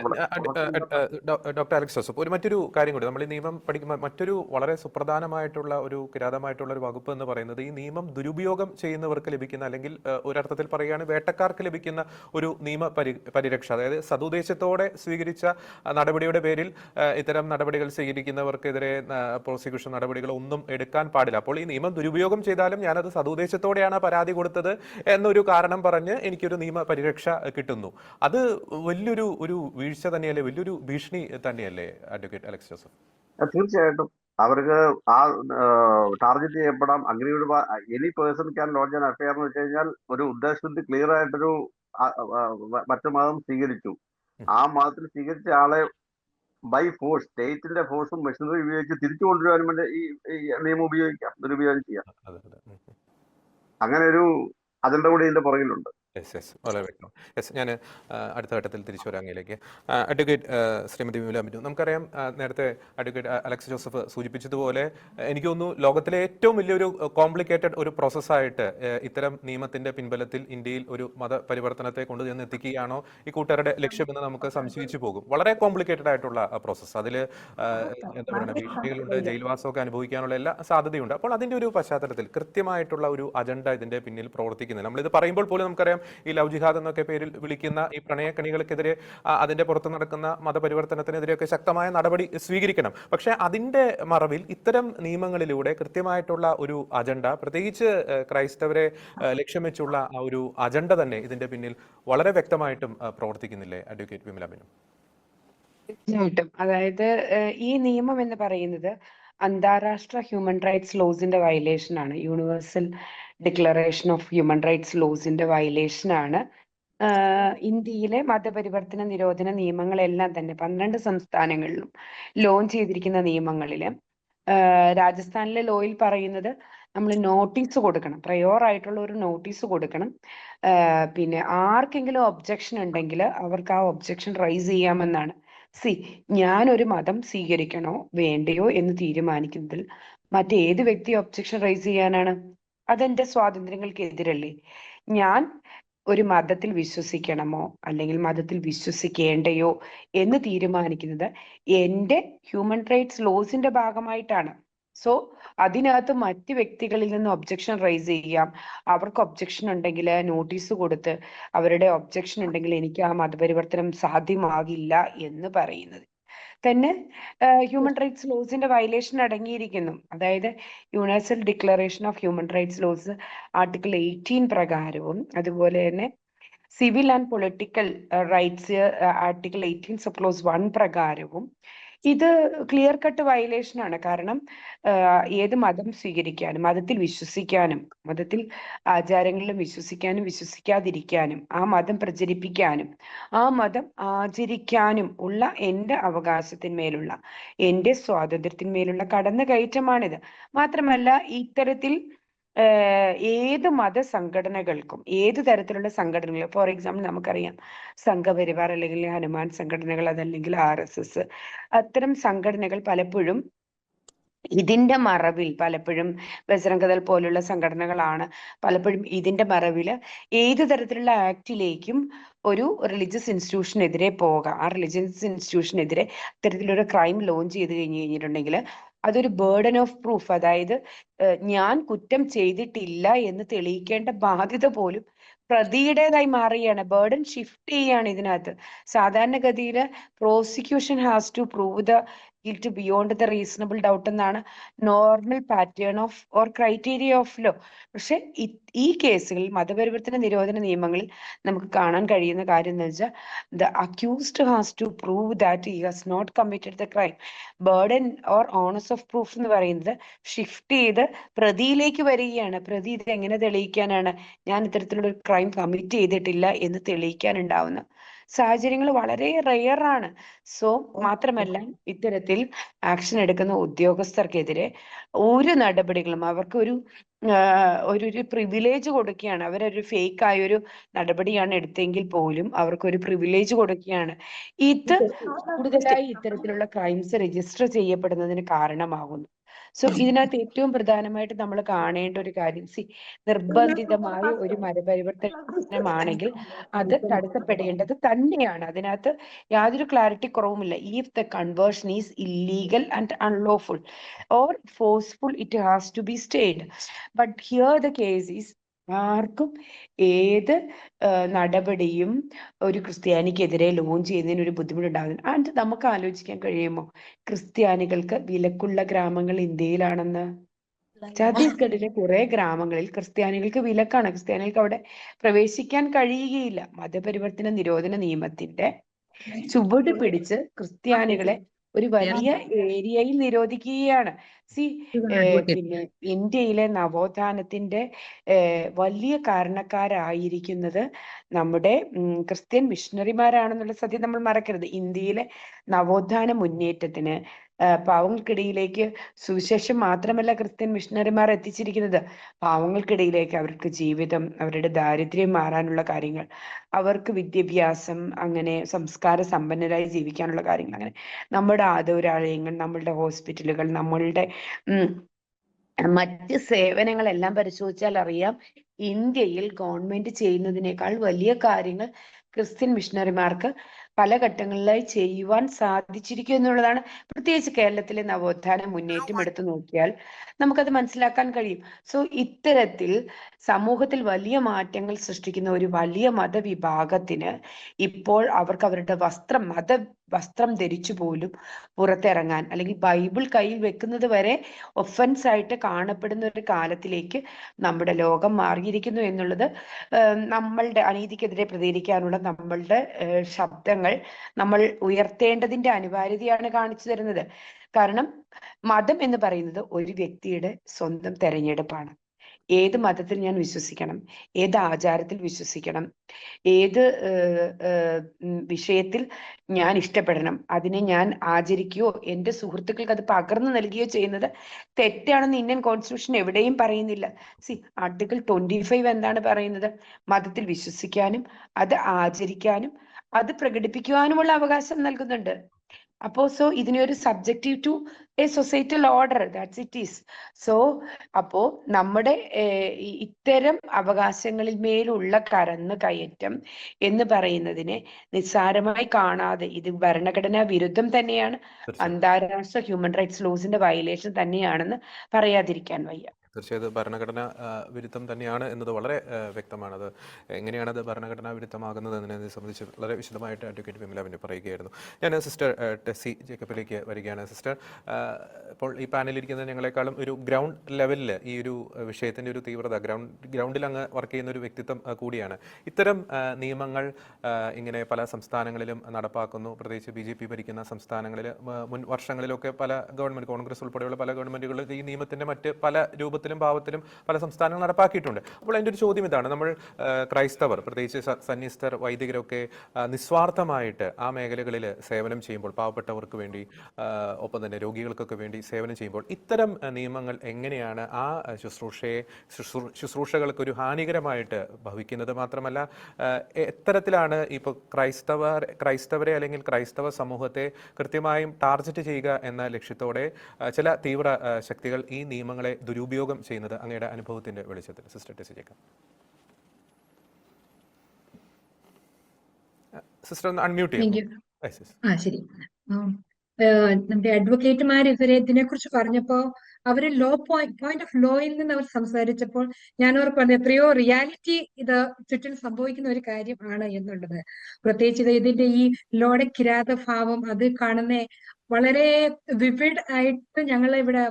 ഡോക്ടർ അലക്സ് ജോസഫ്, മറ്റൊരു കാര്യം കൂടി, നമ്മൾ ഈ നിയമം പഠിക്കുമ്പോൾ മറ്റൊരു വളരെ സുപ്രധാനമായിട്ടുള്ള ഒരു കിരാതമായിട്ടുള്ള ഒരു വകുപ്പ് എന്ന് പറയുന്നത്, ഈ നിയമം ദുരുപയോഗം ചെയ്യുന്നവർക്ക് ലഭിക്കുന്ന, അല്ലെങ്കിൽ ഒരർത്ഥത്തിൽ പറയുകയാണ് വേട്ടക്കാർക്ക് ലഭിക്കുന്ന ഒരു നിയമ പരിരക്ഷ. അതായത് സതുദ്ദേശത്തോടെ സ്വീകരിച്ച നടപടിയുടെ പേരിൽ ഇത്തരം നടപടികൾ സ്വീകരിക്കുന്നവർക്കെതിരെ പ്രോസിക്യൂഷൻ നടപടികൾ ഒന്നും എടുക്കാൻ പാടില്ല. അപ്പോൾ ഈ നിയമം ദുരുപയോഗം ചെയ്താലും ഞാനത് സതുദ്ദേശത്തോടെയാണ് പരാതി കൊടുത്തത് എന്നൊരു കാരണം പറഞ്ഞ് എനിക്കൊരു നിയമ പരിരക്ഷ കിട്ടുന്നു. അത് ഒരു വീഴ്ച തന്നെയല്ലേ, വലിയൊരു ഭീഷണി തന്നെയല്ലേ അഡ്വക്കേറ്റ് അലക്സ് ജോസഫ്? തീർച്ചയായിട്ടും അവർക്ക് ആ ടാർഗറ്റ് ചെയ്യപ്പെടാം. Agreed any person can lodge an FIR എന്ന് വെച്ച് കഴിഞ്ഞാൽ ഒരു ഉദ്ദേശശുദ്ധി ക്ലിയർ ആയിട്ടൊരു മറ്റു മതം സ്വീകരിച്ചു. ആ മതത്തിൽ സ്വീകരിച്ച ആളെ ബൈ ഫോഴ്സ്, സ്റ്റേറ്റിന്റെ ഫോഴ്സും മെഷീനറി ഉപയോഗിച്ച് തിരിച്ചു കൊണ്ടുവരാനും വേണ്ടി ഈ നിയമം ഉപയോഗിക്കാം, ദുരുപയോഗം ചെയ്യാം. അങ്ങനെ ഒരു അജണ്ട കൂടി ഇതിന്റെ പുറകിലുണ്ട്. വളരെ വ്യക്തം. ഞാൻ അടുത്ത ഘട്ടത്തിൽ തിരിച്ചു വരാം അങ്ങയിലേക്ക്. അഡ്വക്കേറ്റ് ശ്രീമതി വിമല ബിജു, നമുക്കറിയാം നേരത്തെ അഡ്വക്കേറ്റ് അലക്സ് ജോസഫ് സൂചിപ്പിച്ചതുപോലെ എനിക്ക് തോന്നുന്നു ലോകത്തിലെ ഏറ്റവും വലിയൊരു കോംപ്ലിക്കേറ്റഡ് ഒരു പ്രോസസ്സായിട്ട് ഇത്തരം നിയമത്തിന്റെ പിൻബലത്തിൽ ഇന്ത്യയിൽ ഒരു മതപരിവർത്തനത്തെ കൊണ്ട് ചെന്ന് എത്തിക്കുകയാണോ ഈ കൂട്ടുകാരുടെ ലക്ഷ്യമെന്ന് നമുക്ക് സംശയിച്ചു പോകും. വളരെ കോംപ്ലിക്കേറ്റഡ് ആയിട്ടുള്ള പ്രോസസ്സ്. അതിൽ എന്താ പറയുക, ഭീഷണികളുണ്ട്, ജയിൽവാസമൊക്കെ അനുഭവിക്കാനുള്ള എല്ലാ സാധ്യതയുണ്ട്. അപ്പോൾ അതിന്റെ ഒരു പശ്ചാത്തലത്തിൽ കൃത്യമായിട്ടുള്ള ഒരു അജണ്ട ഇതിന്റെ പിന്നിൽ പ്രവർത്തിക്കുന്നില്ല. നമ്മളിത് പറയുമ്പോൾ പോലും നമുക്കറിയാം ഈ ലവ് ജിഹാദ് എന്നൊക്കെ പേരിൽ വിളിക്കുന്ന ഈ പ്രണയക്കണികൾക്കെതിരെ, അതിന്റെ പുറത്ത് നടക്കുന്ന മതപരിവർത്തനത്തിനെതിരെയൊക്കെ ശക്തമായ നടപടി സ്വീകരിക്കണം. പക്ഷെ അതിന്റെ മറവിൽ ഇത്തരം നിയമങ്ങളിലൂടെ കൃത്യമായിട്ടുള്ള ഒരു അജണ്ട, പ്രത്യേകിച്ച് ക്രൈസ്തവരെ ലക്ഷ്യം വെച്ചുള്ള ആ ഒരു അജണ്ട തന്നെ ഇതിന്റെ പിന്നിൽ വളരെ വ്യക്തമായിട്ടും പ്രവർത്തിക്കുന്നില്ലേ അഡ്വക്കേറ്റ് വിമല ബിജു? തീർച്ചയായിട്ടും. അതായത് ഈ നിയമം എന്ന് പറയുന്നത് അന്താരാഷ്ട്ര ഹ്യൂമൻ റൈറ്റ്സ് ലോസിന്റെ വയലേഷൻ ആണ്. Universal declaration of human rights ലോസിന്റെ വയലേഷൻ ആണ്. ഇന്ത്യയിലെ മതപരിവർത്തന നിരോധന നിയമങ്ങളെല്ലാം തന്നെ 12 സംസ്ഥാനങ്ങളിലും ലോഞ്ച് ചെയ്തിരിക്കുന്ന നിയമങ്ങളില് രാജസ്ഥാനിലെ ലോയിൽ പറയുന്നത് നമ്മൾ നോട്ടീസ് കൊടുക്കണം, പ്രയോർ ആയിട്ടുള്ള ഒരു നോട്ടീസ് കൊടുക്കണം. പിന്നെ ആർക്കെങ്കിലും ഒബ്ജക്ഷൻ ഉണ്ടെങ്കിൽ അവർക്ക് ആ ഒബ്ജക്ഷൻ റൈസ് ചെയ്യാമെന്നാണ്. ഞാനൊരു മതം സ്വീകരിക്കണോ വേണ്ടയോ എന്ന് തീരുമാനിക്കുന്നതിൽ മറ്റേത് വ്യക്തി ഒബ്ജക്ഷൻ റൈസ് ചെയ്യാനാണ്? അതെന്റെ സ്വാതന്ത്ര്യങ്ങൾക്കെതിരല്ലേ? ഞാൻ ഒരു മതത്തിൽ വിശ്വസിക്കണമോ അല്ലെങ്കിൽ മതത്തിൽ വിശ്വസിക്കേണ്ടയോ എന്ന് തീരുമാനിക്കുന്നത് എൻ്റെ ഹ്യൂമൻ റൈറ്റ്സ് ലോസിന്റെ ഭാഗമായിട്ടാണ്. സോ അതിനകത്ത് മറ്റ് വ്യക്തികളിൽ നിന്ന് ഒബ്ജക്ഷൻ റൈസ് ചെയ്യാം. അവർക്ക് ഒബ്ജക്ഷൻ ഉണ്ടെങ്കിൽ നോട്ടീസ് കൊടുത്ത് അവരുടെ ഒബ്ജക്ഷൻ ഉണ്ടെങ്കിൽ എനിക്ക് ആ മതപരിവർത്തനം സാധ്യമാകില്ല എന്ന് പറയുന്നത് തന്നെ ഹ്യൂമൻ റൈറ്റ്സ് ലോസിന്റെ വയലേഷൻ അടങ്ങിയിരിക്കുന്നു. അതായത് universal declaration of human rights laws article 18 പ്രകാരവും അതുപോലെ തന്നെ civil and political rights article 18 sub clause 1 പ്രകാരവും ഇത് ക്ലിയർ കട്ട് വയലേഷൻ ആണ്. കാരണം ഏത് മതം സ്വീകരിക്കാനും മതത്തിൽ വിശ്വസിക്കാനും മതത്തിൽ ആചാരങ്ങളിലും വിശ്വസിക്കാനും വിശ്വസിക്കാതിരിക്കാനും ആ മതം പ്രചരിപ്പിക്കാനും ആ മതം ആചരിക്കാനും ഉള്ള എൻ്റെ അവകാശത്തിന്മേലുള്ള എൻ്റെ സ്വാതന്ത്ര്യത്തിന്മേലുള്ള കടന്നുകയറ്റമാണിത്. മാത്രമല്ല ഇത്തരത്തിൽ ഏത് മതസംഘടനകൾക്കും ഏത് തരത്തിലുള്ള സംഘടനകൾ, ഫോർ എക്സാമ്പിൾ നമുക്കറിയാം സംഘപരിവാർ അല്ലെങ്കിൽ ഹനുമാൻ സംഘടനകൾ, അതല്ലെങ്കിൽ RSS, അത്തരം സംഘടനകൾ പലപ്പോഴും ഇതിന്റെ മറവിൽ, പലപ്പോഴും ബജറംഗദൾ പോലുള്ള സംഘടനകളാണ് പലപ്പോഴും ഇതിന്റെ മറവിൽ ഏത് തരത്തിലുള്ള ആക്ടിലേക്കും ഒരു റിലീജിയസ് ഇൻസ്റ്റിറ്റ്യൂഷനെതിരെ പോകാം. ആ റിലീജിയസ് ഇൻസ്റ്റിറ്റ്യൂഷനെതിരെ ഇത്തരത്തിലൊരു ക്രൈം ലോഞ്ച് ചെയ്ത് കഴിഞ്ഞിട്ടുണ്ടെങ്കിൽ അതൊരു ബേർഡൻ ഓഫ് പ്രൂഫ്, അതായത് ഞാൻ കുറ്റം ചെയ്തിട്ടില്ല എന്ന് തെളിയിക്കേണ്ട ബാധ്യത പോലും പ്രതിയുടേതായി മാറുകയാണ്. ബേർഡൻ ഷിഫ്റ്റ് ചെയ്യുകയാണ് ഇതിനകത്ത്. സാധാരണഗതിയിൽ prosecution has to prove the guilt beyond the reasonable doubt എന്നാണ് normal pattern of or criteria of law. പക്ഷെ ഈ കേസുകളിൽ മതപരിവർത്തന നിരോധന നിയമങ്ങളിൽ നമുക്ക് കാണാൻ കഴിയുന്ന കാര്യം എന്ന് വെച്ചാൽ the accused has to prove that he has not committed the crime. Burden or onus of proof എന്ന് പറയുന്നത് ഷിഫ്റ്റ് ചെയ്ത് പ്രതിയിലേക്ക് വരികയാണ്. പ്രതി ഇത് എങ്ങനെ തെളിയിക്കാനാണ്? ഞാൻ ഇത്തരത്തിലുള്ള ഒരു ക്രൈം കമ്മിറ്റ് ചെയ്തിട്ടില്ല എന്ന് തെളിയിക്കാനുണ്ടാവുന്ന സാഹചര്യങ്ങൾ വളരെ റെയർ ആണ്. സോ മാത്രമല്ല ഇത്തരത്തിൽ ആക്ഷൻ എടുക്കുന്ന ഉദ്യോഗസ്ഥർക്കെതിരെ ഒരു നടപടികളും അവർക്ക് ഒരു പ്രിവിലേജ് കൊടുക്കുകയാണ്. അവരൊരു ഫേക്ക് ആയ ഒരു നടപടിയാണ് എടുത്തെങ്കിൽ പോലും അവർക്കൊരു പ്രിവിലേജ് കൊടുക്കുകയാണ്. ഇത് കൂടുതലായി ഇത്തരത്തിലുള്ള ക്രൈംസ് രജിസ്റ്റർ ചെയ്യപ്പെടുന്നതിന് കാരണമാകുന്നു. സോ ഇതിനകത്ത് ഏറ്റവും പ്രധാനമായിട്ട് നമ്മൾ കാണേണ്ട ഒരു കാര്യം, നിർബന്ധിതമായ ഒരു മതപരിവർത്തനമാണെങ്കിൽ അത് തടുക്കപ്പെടേണ്ടത് തന്നെയാണ്. അതിനകത്ത് യാതൊരു ക്ലാരിറ്റി കുറവുമില്ല. If the conversion is illegal and unlawful or forceful it has to be stayed. But here the case is ആർക്കും ഏത് നടപടിയും ഒരു ക്രിസ്ത്യാനിക്കെതിരെ ലോഞ്ച് ചെയ്യുന്നതിന് ഒരു ബുദ്ധിമുട്ടുണ്ടാകുന്നു. ആൻഡ് നമുക്ക് ആലോചിക്കാൻ കഴിയുമോ ക്രിസ്ത്യാനികൾക്ക് വിലക്കുള്ള ഗ്രാമങ്ങൾ ഇന്ത്യയിലാണെന്ന്? ഛത്തീസ്ഗഡിലെ കുറെ ഗ്രാമങ്ങളിൽ ക്രിസ്ത്യാനികൾക്ക് വിലക്കാണ്. ക്രിസ്ത്യാനികൾക്ക് അവിടെ പ്രവേശിക്കാൻ കഴിയുകയില്ല. മതപരിവർത്തന നിരോധന നിയമത്തിന്റെ ചുവട് പിടിച്ച് ക്രിസ്ത്യാനികളെ ഒരു വലിയ ഏരിയയിൽ നിരോധിക്കുകയാണ്. പിന്നെ ഇന്ത്യയിലെ നവോത്ഥാനത്തിന്റെ വലിയ കാരണക്കാരായിരിക്കുന്നത് നമ്മുടെ ക്രിസ്ത്യൻ മിഷണറിമാരാണെന്നുള്ള സത്യം നമ്മൾ മറക്കരുത്. ഇന്ത്യയിലെ നവോത്ഥാന മുന്നേറ്റത്തിന് പാവങ്ങൾക്കിടയിലേക്ക് സുവിശേഷം മാത്രമല്ല ക്രിസ്ത്യൻ മിഷണറിമാർ എത്തിച്ചിരിക്കുന്നത്, പാവങ്ങൾക്കിടയിലേക്ക് അവർക്ക് ജീവിതം, അവരുടെ ദാരിദ്ര്യം മാറാനുള്ള കാര്യങ്ങൾ, അവർക്ക് വിദ്യാഭ്യാസം, അങ്ങനെ സംസ്കാര സമ്പന്നരായി ജീവിക്കാനുള്ള കാര്യങ്ങൾ, അങ്ങനെ നമ്മുടെ ആതുരാലയങ്ങൾ, നമ്മളുടെ ഹോസ്പിറ്റലുകൾ, നമ്മളുടെ മറ്റ് സേവനങ്ങളെല്ലാം പരിശോധിച്ചാൽ അറിയാം, ഇന്ത്യയിൽ ഗവൺമെന്റ് ചെയ്യുന്നതിനേക്കാൾ വലിയ കാര്യങ്ങൾ ക്രിസ്ത്യൻ മിഷണറിമാർക്ക് പല ഘട്ടങ്ങളിലായി ചെയ്യുവാൻ സാധിച്ചിരിക്കും എന്നുള്ളതാണ്. പ്രത്യേകിച്ച് കേരളത്തിലെ നവോത്ഥാന മുന്നേറ്റം എടുത്തു നോക്കിയാൽ നമുക്കത് മനസ്സിലാക്കാൻ കഴിയും. സോ ഇത്തരത്തിൽ സമൂഹത്തിൽ വലിയ മാറ്റങ്ങൾ സൃഷ്ടിക്കുന്ന ഒരു വലിയ മതവിഭാഗത്തിന് ഇപ്പോൾ അവർക്ക് അവരുടെ വസ്ത്രം ധരിച്ചു പോലും പുറത്തിറങ്ങാൻ, അല്ലെങ്കിൽ ബൈബിൾ കയ്യിൽ വെക്കുന്നത് വരെ ഒഫൻസ് ആയിട്ട് കാണപ്പെടുന്ന ഒരു കാലത്തിലേക്ക് നമ്മുടെ ലോകം മാറിയിരിക്കുന്നു എന്നുള്ളത് നമ്മളുടെ അനീതിക്കെതിരെ പ്രതികരിക്കാനുള്ള നമ്മളുടെ ശബ്ദങ്ങൾ നമ്മൾ ഉയർത്തേണ്ടതിന്റെ അനിവാര്യതയാണ് കാണിച്ചു തരുന്നത്. കാരണം മതം എന്ന് പറയുന്നത് ഒരു വ്യക്തിയുടെ സ്വന്തം തെരഞ്ഞെടുപ്പാണ്. ഏത് മതത്തിൽ ഞാൻ വിശ്വസിക്കണം, ഏത് ആചാരത്തിൽ വിശ്വസിക്കണം, ഏത് വിഷയത്തിൽ ഞാൻ ഇഷ്ടപ്പെടണം, അതിനെ ഞാൻ ആചരിക്കുകയോ എൻ്റെ സുഹൃത്തുക്കൾക്ക് അത് പകർന്നു നൽകുകയോ ചെയ്യുന്നത് തെറ്റാണെന്ന് ഇന്ത്യൻ കോൺസ്റ്റിറ്റ്യൂഷൻ എവിടെയും പറയുന്നില്ല. ആർട്ടിക്കിൾ 25 എന്താണ് പറയുന്നത്? മതത്തിൽ വിശ്വസിക്കാനും അത് ആചരിക്കാനും അത് പ്രകടിപ്പിക്കുവാനുമുള്ള അവകാശം നൽകുന്നുണ്ട്. സോ ഇതിനെ ഒരു subjective to a societal order, that's it is. So അപ്പോ നമ്മുടെ ഇത്തരം അവകാശങ്ങളിൽ മേലുള്ള കയറ്റം എന്ന് പറയുന്നതിനെ നിസ്സാരമായി കാണാതെ, ഇത് ഭരണഘടനാ വിരുദ്ധം തന്നെയാണ്, അന്താരാഷ്ട്ര ഹ്യൂമൻ റൈറ്റ്സ് ലോസിന്റെ വയലേഷൻ തന്നെയാണെന്ന് പറയാതിരിക്കാൻ വയ്യ. തീർച്ചയായും ഭരണഘടന വിരുദ്ധം തന്നെയാണ് എന്നത് വളരെ വ്യക്തമാണ്. അത് എങ്ങനെയാണ് അത് ഭരണഘടനാ വിരുദ്ധമാകുന്നത് എന്നതിനെ സംബന്ധിച്ച് വളരെ വിശദമായിട്ട് അഡ്വക്കേറ്റ് വിമല പിന്നെ പറയുകയായിരുന്നു. ഞാൻ സിസ്റ്റർ ടെസ്സി ജേക്കബിലേക്ക് വരികയാണ്. സിസ്റ്റർ, ഇപ്പോൾ ഈ പാനലിരിക്കുന്ന ഞങ്ങളെക്കാളും ഒരു ഗ്രൗണ്ട് ലെവലിൽ ഈ ഒരു വിഷയത്തിൻ്റെ ഒരു തീവ്രത, ഗ്രൗണ്ടിൽ അങ്ങ് വർക്ക് ചെയ്യുന്ന ഒരു വ്യക്തിത്വം കൂടിയാണ്. ഇത്തരം നിയമങ്ങൾ ഇങ്ങനെ പല സംസ്ഥാനങ്ങളിലും നടപ്പാക്കുന്നു. പ്രത്യേകിച്ച് BJP ഭരിക്കുന്ന സംസ്ഥാനങ്ങളിൽ മുൻ വർഷങ്ങളിലൊക്കെ പല ഗവൺമെൻറ്, കോൺഗ്രസ് ഉൾപ്പെടെയുള്ള പല ഗവൺമെൻറ്റുകൾ ഈ നിയമത്തിൻ്റെ മറ്റ് പല രൂപത്തിലും ഭാവത്തിലും പല സംസ്ഥാനങ്ങൾ നടപ്പാക്കിയിട്ടുണ്ട്. അപ്പോൾ എൻ്റെ ഒരു ചോദ്യം ഇതാണ്, നമ്മൾ ക്രൈസ്തവർ, പ്രത്യേകിച്ച് സന്യസ്തർ, വൈദികരൊക്കെ നിസ്വാർത്ഥമായിട്ട് ആ മേഖലകളിൽ സേവനം ചെയ്യുമ്പോൾ, പാവപ്പെട്ടവർക്ക് വേണ്ടി ഒപ്പം തന്നെ രോഗികൾക്കൊക്കെ വേണ്ടി സേവനം ചെയ്യുമ്പോൾ ഇത്തരം നിയമങ്ങൾ എങ്ങനെയാണ് ആ ശുശ്രൂഷകൾക്ക് ഒരു ഹാനികരമായിട്ട് ഭവിക്കുന്നത്? മാത്രമല്ല എത്തരത്തിലാണ് ഇപ്പോൾ ക്രൈസ്തവരെ അല്ലെങ്കിൽ ക്രൈസ്തവ സമൂഹത്തെ കൃത്യമായും ടാർഗറ്റ് ചെയ്യുക എന്ന ലക്ഷ്യത്തോടെ ചില തീവ്ര ശക്തികൾ ഈ നിയമങ്ങളെ ദുരുപയോഗം ചെയ്യുന്നത് അങ്ങയുടെ അനുഭവത്തിന്റെ വെളിച്ചത്തിൽ? Sister Tessy Jacob. സിസ്റ്റർ ഒന്ന് അൺമ്യൂട്ട് ചെയ്യാം. ശരി. നമ്മുടെ അഡ്വക്കേറ്റുമാർ ഇതിനെക്കുറിച്ച് പറഞ്ഞപ്പോ അവര് പോയിന്റ് ഓഫ് ലോയിൽ നിന്ന് അവർ സംസാരിച്ചപ്പോൾ ഞാൻ അവർക്ക് പറഞ്ഞ എത്രയോ റിയാലിറ്റി ഇത് ചുറ്റിൽ സംഭവിക്കുന്ന ഒരു കാര്യമാണ് എന്നുള്ളത്. പ്രത്യേകിച്ച് ഇതിന്റെ ഈ ലോയുടെ കിരാത ഭാവം അത് കാണുന്ന വളരെ വിവിഡ് ആയിട്ട് ഞങ്ങൾ ഇവിടെ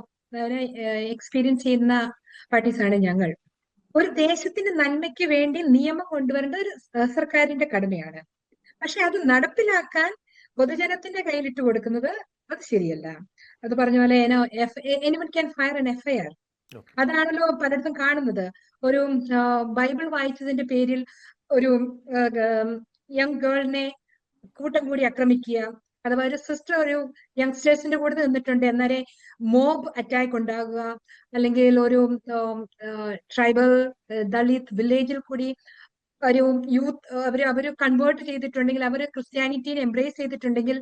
എക്സ്പീരിയൻസ് ചെയ്യുന്ന പാർട്ടീസാണ് ഞങ്ങൾ. ഒരു ദേശത്തിന്റെ നന്മയ്ക്ക് വേണ്ടി നിയമം കൊണ്ടുവരേണ്ട ഒരു സർക്കാരിന്റെ കടമയാണ്. പക്ഷെ അത് നടപ്പിലാക്കാൻ പൊതുജനത്തിന്റെ കയ്യിലിട്ട് കൊടുക്കുന്നത് അത് ശരിയല്ല. അത് പറഞ്ഞ പോലെ anyone can fire an FIR. അതാണല്ലോ പലയിടത്തും കാണുന്നത്. ഒരു ബൈബിൾ വായിച്ചതിന്റെ പേരിൽ ഒരു യങ് ഗേളിനെ കൂട്ടം കൂടി ആക്രമിക്കുക, അഥവാ ഒരു സിസ്റ്റർ ഒരു യങ്സ്റ്റേഴ്സിന്റെ കൂടെ നിന്നിട്ടുണ്ട്, എന്നാലേ മോബ് അറ്റാക്ക് ഉണ്ടാകുക, അല്ലെങ്കിൽ ഒരു ട്രൈബൽ ദളിത് വില്ലേജിൽ കൂടി ഒരു യൂത്ത് അവര് കൺവേർട്ട് ചെയ്തിട്ടുണ്ടെങ്കിൽ, അവര് ക്രിസ്ത്യാനിറ്റിനെ എംബ്രേസ് ചെയ്തിട്ടുണ്ടെങ്കിൽ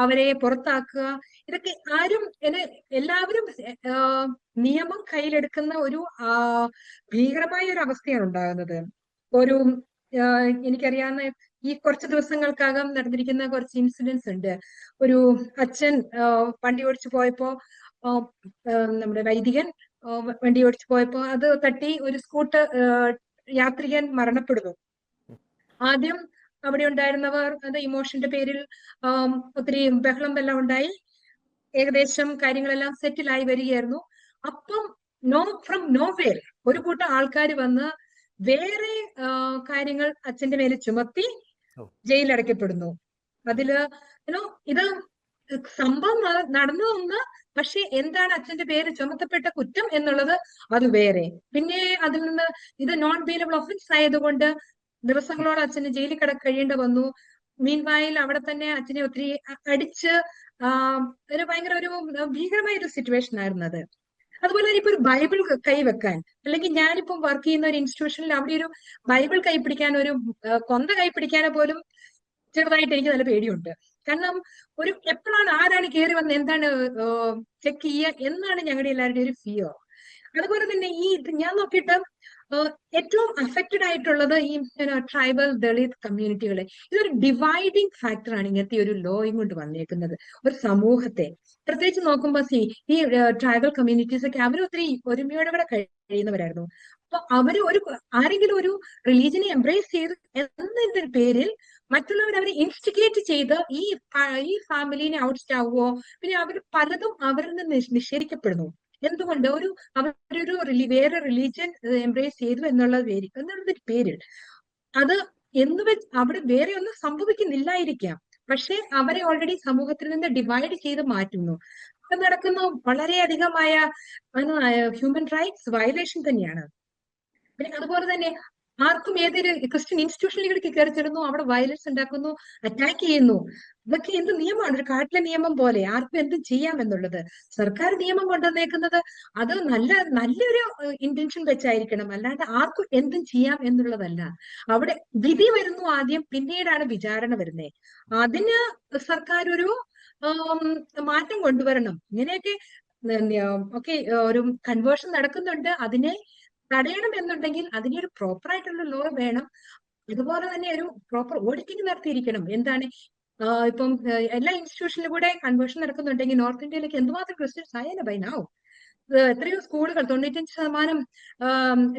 അവരെ പുറത്താക്കുക. ഇതൊക്കെ എല്ലാവരും നിയമം കയ്യിലെടുക്കുന്ന ഒരു ഭീകരമായ ഒരു അവസ്ഥയാണ് ഉണ്ടാകുന്നത്. ഒരു എനിക്കറിയാവുന്ന ഈ കുറച്ച് ദിവസങ്ങൾക്കകം നടന്നിരിക്കുന്ന കുറച്ച് ഇൻസിഡൻസ് ഉണ്ട്. ഒരു അച്ഛൻ വണ്ടി ഓടിച്ചു പോയപ്പോ, നമ്മുടെ വൈദികൻ വണ്ടി ഓടിച്ചു പോയപ്പോ അത് തട്ടി ഒരു സ്കൂട്ടർ യാത്രികൻ മരണപ്പെടുന്നു. ആദ്യം അവിടെ ഉണ്ടായിരുന്നവർ അത് ഇമോഷന്റെ പേരിൽ ഒത്തിരി ബഹളം എല്ലാം ഉണ്ടായി. ഏകദേശം കാര്യങ്ങളെല്ലാം സെറ്റിലായി വരികയായിരുന്നു. അപ്പം ഫ്രം നോവേർ ഒരു കൂട്ടം ആൾക്കാർ വന്ന് വേറെ കാര്യങ്ങൾ അച്ഛന്റെ മേലെ ചുമത്തി ജയിലടയ്ക്കപ്പെടുന്നു. അതില് ഇത് സംഭവം നടന്നതൊന്ന്, പക്ഷെ എന്താണ് അച്ഛന്റെ പേര് ചുമത്തപ്പെട്ട കുറ്റം എന്നുള്ളത് അത് വേറെ. പിന്നെ അതിൽ നിന്ന് ഇത് നോൺ ബെയിലബിൾ ഒഫൻസ് ആയതുകൊണ്ട് ദിവസങ്ങളോളം അച്ഛന് ജയിലിൽ കഴിയേണ്ടി വന്നു. മീൻവായിൽ അവിടെ തന്നെ അച്ഛനെ ഒത്തിരി അടിച്ച് ഒരു ഭയങ്കര ഒരു ഭീകരമായ ഒരു സിറ്റുവേഷൻ ആയിരുന്നു അത്. അതുപോലെ തന്നെ ഇപ്പൊ ഒരു ബൈബിൾ കൈവെക്കാൻ, അല്ലെങ്കിൽ ഞാനിപ്പം വർക്ക് ചെയ്യുന്ന ഒരു ഇൻസ്റ്റിറ്റ്യൂഷനിൽ അവിടെ ഒരു ബൈബിൾ കൈപ്പിടിക്കാൻ, ഒരു കൊന്ത കൈപ്പിടിക്കാനോ പോലും ചെറുതായിട്ട് എനിക്ക് നല്ല പേടിയുണ്ട്. കാരണം എപ്പോഴാണ് ആരാണ് കയറി വന്ന് എന്താണ് ചെക്ക് ചെയ്യുക എന്നാണ് ഞങ്ങളുടെ എല്ലാവരുടെയും ഒരു ഫിയർ. അതുപോലെ തന്നെ ഞാൻ നോക്കിയിട്ട് ഏറ്റവും അഫക്റ്റഡ് ആയിട്ടുള്ളത് ഈ ട്രൈബൽ ദളിത് കമ്മ്യൂണിറ്റികളെ. ഇതൊരു ഡിവൈഡിങ് ഫാക്ടറാണ് ഇങ്ങനത്തെ ഒരു ലോയും കൊണ്ട് വന്നേക്കുന്നത് ഒരു സമൂഹത്തെ. പ്രത്യേകിച്ച് നോക്കുമ്പോൾ ഈ ട്രൈബൽ കമ്മ്യൂണിറ്റീസ് ഒക്കെ അവർ ഒത്തിരി ഒരുമയോടെ കൂടെ കഴിയുന്നവരായിരുന്നു. അപ്പൊ അവര് ആരെങ്കിലും ഒരു റിലീജിയനെ എംബ്രേസ് ചെയ്ത് എന്നതിന്റെ പേരിൽ മറ്റുള്ളവർ അവരെ ഇൻസ്റ്റിഗേറ്റ് ചെയ്ത് ഈ ഫാമിലിനെ ഔട്ട്സ്റ്റ് ആവുകയോ, പിന്നെ അവർ പലതും അവരിൽ നിന്ന് നിഷേധിക്കപ്പെടുന്നു. എന്തുകൊണ്ട്? അവരൊരു വേറെ റിലീജിയൻ എംബ്രേസ് ചെയ്തു എന്നുള്ളതിന്റെ പേരിൽ അത് അവിടെ വേറെ ഒന്നും സംഭവിക്കുന്നില്ലായിരിക്കാം, പക്ഷെ അവരെ ഓൾറെഡി സമൂഹത്തിൽ നിന്ന് ഡിവൈഡ് ചെയ്ത് മാറ്റുന്നു. അത് നടക്കുന്ന വളരെയധികമായ ഹ്യൂമൻ റൈറ്റ്സ് വയലേഷൻ തന്നെയാണ്. പിന്നെ അതുപോലെ തന്നെ ആർക്കും ഏതൊരു ക്രിസ്ത്യൻ ഇൻസ്റ്റിറ്റ്യൂഷനിലേക്ക് കയറി ചെല്ലുന്നു, അവിടെ വയലൻസ് ഉണ്ടാക്കുന്നു, അറ്റാക്ക് ചെയ്യുന്നു. ഇതൊക്കെ എന്ത് നിയമമാണ്? ഒരു കാട്ടിലെ നിയമം പോലെ ആർക്കും എന്തും ചെയ്യാം എന്നുള്ളത്. സർക്കാർ നിയമം കൊണ്ടുവന്നേക്കുന്നത് അത് നല്ലൊരു ഇന്റൻഷൻ വെച്ചായിരിക്കണം, അല്ലാണ്ട് ആർക്കും എന്തും ചെയ്യാം എന്നുള്ളതല്ല. അവിടെ വിധി വരുന്നു ആദ്യം, പിന്നീടാണ് വിചാരണ വരുന്നത്. അതിന് സർക്കാർ ഒരു മാറ്റം കൊണ്ടുവരണം. ഇങ്ങനെയൊക്കെ ഒരു കൺവേർഷൻ നടക്കുന്നുണ്ട്, അതിനെ തടയണം എന്നുണ്ടെങ്കിൽ അതിനൊരു പ്രോപ്പർ ആയിട്ടുള്ള ലോ വേണം. അതുപോലെ തന്നെ ഒരു പ്രോപ്പർ ഓഡിറ്റിംഗ് നടത്തിയിരിക്കണം. എന്താണ് ഇപ്പം എല്ലാ ഇൻസ്റ്റിറ്റ്യൂഷനിലും കൂടെ കൺവേർഷൻ നടക്കുന്നുണ്ടെങ്കിൽ നോർത്ത് ഇന്ത്യയിലേക്ക് എന്തുമാത്രം ക്രിസ്ത്യൻസ് ആയേനെ ബൈ നൗ. എത്രയോ സ്കൂളുകൾ 95%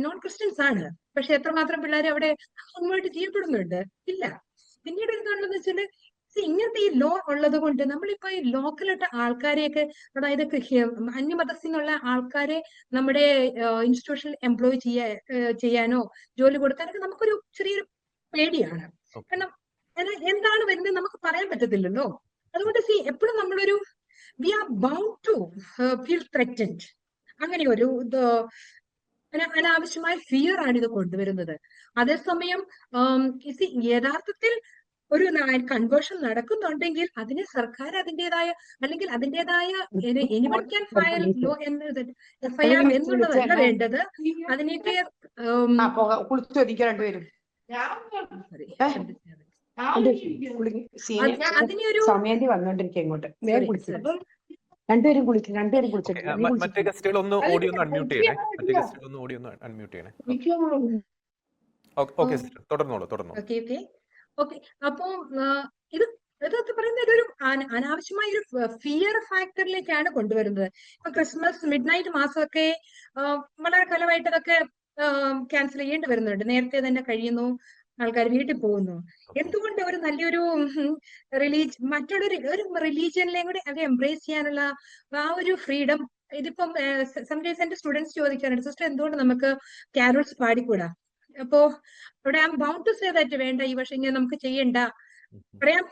നോൺ ക്രിസ്ത്യൻസ് ആണ്, പക്ഷെ എത്രമാത്രം പിള്ളേർ അവിടെ കൺവേർട്ട് ചെയ്യപ്പെടുന്നുണ്ട്? ഇല്ല. പിന്നീട് എന്താണെന്ന് വെച്ചാൽ ഇങ്ങനത്തെ ഈ ലോ ഉള്ളത് കൊണ്ട് നമ്മളിപ്പോ ഈ ലോക്കലായിട്ട് ആൾക്കാരെയൊക്കെ, അതായത് അന്യമതത്തിൽ നിന്നുള്ള ആൾക്കാരെ നമ്മുടെ ഇൻസ്റ്റിറ്റ്യൂഷനിൽ എംപ്ലോയ് ചെയ്യാനോ ജോലി കൊടുക്കാനൊക്കെ നമുക്കൊരു ചെറിയൊരു പേടിയാണ്. കാരണം എന്താണ് വരുന്നത് നമുക്ക് പറയാൻ പറ്റത്തില്ലല്ലോ. അതുകൊണ്ട് എപ്പോഴും നമ്മളൊരു we are bound to feel threatened. അങ്ങനെ ഒരു അനാവശ്യമായ ഫിയർ ആണ് ഇത് കൊണ്ടുവരുന്നത്. അതേസമയം യഥാർത്ഥത്തിൽ ഒരു കൺവേർഷൻ നടക്കുന്നുണ്ടെങ്കിൽ അതിന് സർക്കാർ അതിൻ്റെതായ anyone can file law FIR എന്നുള്ളതല്ല വേണ്ടത്. അതിനൊക്കെ അതിനൊരു സമയത്ത് വന്നോണ്ടിരിക്കുക ഇങ്ങോട്ട് രണ്ടുപേരും കുളിച്ചിട്ട് മറ്റേ ഗസ്റ്റുകൾ ഒന്ന് ഓഡിയോ ഒന്ന് അൺമ്യൂട്ട് ചെയ്യണേ. മറ്റേ ഗസ്റ്റുകൾ ഒന്ന് ഓഡിയോ ഒന്ന് അൺമ്യൂട്ട് ചെയ്യണേ. ഓക്കെ സിസ്റ്റർ, തുടർന്നോളൂ. ഓക്കെ. അപ്പോ ഇതൊക്കെ പറയുന്നത് ഒരു അനാവശ്യമായ ഒരു ഫിയർ ഫാക്ടറിലേക്കാണ് കൊണ്ടുവരുന്നത്. ഇപ്പൊ ക്രിസ്മസ്, മിഡ് നൈറ്റ് മാസമൊക്കെ വളരെ കാലമായിട്ട് അതൊക്കെ ക്യാൻസൽ ചെയ്യേണ്ടി വരുന്നുണ്ട്. നേരത്തെ തന്നെ കഴിയുന്നു, ആൾക്കാർ വീട്ടിൽ പോകുന്നു. എന്തുകൊണ്ട് ഒരു നല്ലൊരു മറ്റുള്ള ഒരു റിലീജിയനിലെയും കൂടി അത് എംബ്രേസ് ചെയ്യാനുള്ള ആ ഒരു ഫ്രീഡം ഇതിപ്പം സംടൈംസ് എന്റെ സ്റ്റുഡൻസ് ചോദിക്കാറുണ്ട്, സിസ്റ്റർ എന്തുകൊണ്ട് നമുക്ക് കാരോൾസ് പാടിക്കൂടാ? അപ്പോ ഇവിടെ I am bound to say that വേണ്ട, ഈ വർഷം ഇങ്ങനെ നമുക്ക് ചെയ്യണ്ട പറയാം.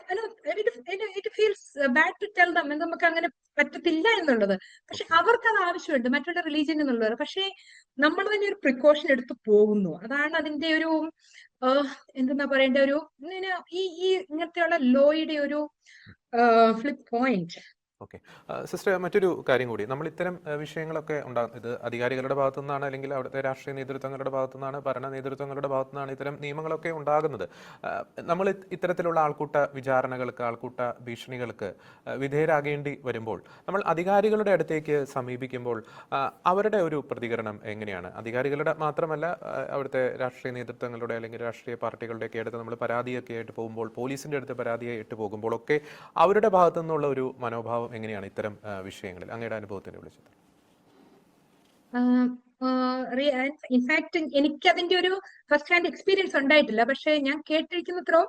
It feels bad to tell them നമുക്ക് അങ്ങനെ പറ്റത്തില്ല എന്നുള്ളത്. പക്ഷെ അവർക്ക് അത് ആവശ്യമുണ്ട്, മറ്റുള്ള റിലീജിയൻ എന്നുള്ളത്. പക്ഷെ നമ്മൾ തന്നെ ഒരു പ്രിക്കോഷൻ എടുത്ത് പോകുന്നു. അതാണ് അതിന്റെ ഒരു എന്തെന്നാ പറയേണ്ട ഒരു ഇങ്ങനത്തെയുള്ള ലോയുടെ ഒരു ഫ്ലിപ്പ് പോയിന്റ്. ഓക്കെ സിസ്റ്റർ, മറ്റൊരു കാര്യം കൂടി. നമ്മൾ ഇത്തരം വിഷയങ്ങളൊക്കെ ഉണ്ടാകും, ഇത് അധികാരികളുടെ ഭാഗത്തു നിന്നാണ്, അല്ലെങ്കിൽ അവിടുത്തെ രാഷ്ട്രീയ നേതൃത്വങ്ങളുടെ ഭാഗത്തു നിന്നാണ്, ഭരണ നേതൃത്വങ്ങളുടെ ഭാഗത്തു നിന്നാണ് ഇത്തരം നിയമങ്ങളൊക്കെ ഉണ്ടാകുന്നത്. നമ്മൾ ഇത്തരത്തിലുള്ള ആൾക്കൂട്ട വിചാരണകൾക്ക്, ആൾക്കൂട്ട ഭീഷണികൾക്ക് വിധേയരാകേണ്ടി വരുമ്പോൾ നമ്മൾ അധികാരികളുടെ അടുത്തേക്ക് സമീപിക്കുമ്പോൾ അവരുടെ ഒരു പ്രതികരണം എങ്ങനെയാണ്? അധികാരികളുടെ മാത്രമല്ല, അവിടുത്തെ രാഷ്ട്രീയ നേതൃത്വങ്ങളുടെ അല്ലെങ്കിൽ രാഷ്ട്രീയ പാർട്ടികളുടെയൊക്കെ അടുത്ത് നമ്മൾ പരാതിയൊക്കെ ആയിട്ട് പോകുമ്പോൾ, പോലീസിന്റെ അടുത്ത് പരാതിയായിട്ട് പോകുമ്പോഴൊക്കെ അവരുടെ ഭാഗത്തു നിന്നുള്ള ഒരു മനോഭാവം എങ്ങനെയാണ് ഇത്തരം വിഷയങ്ങളിൽ? അങ്ങയുടെ അനുഭവത്തിനെ വിളിച്ചത്. ഇൻഫാക്ട് എനിക്ക് അതിന്റെ ഒരു ഫസ്റ്റ് ഹാൻഡ് എക്സ്പീരിയൻസ് ഉണ്ടായിട്ടില്ല, പക്ഷെ ഞാൻ കേട്ടിരിക്കുന്നത്രോ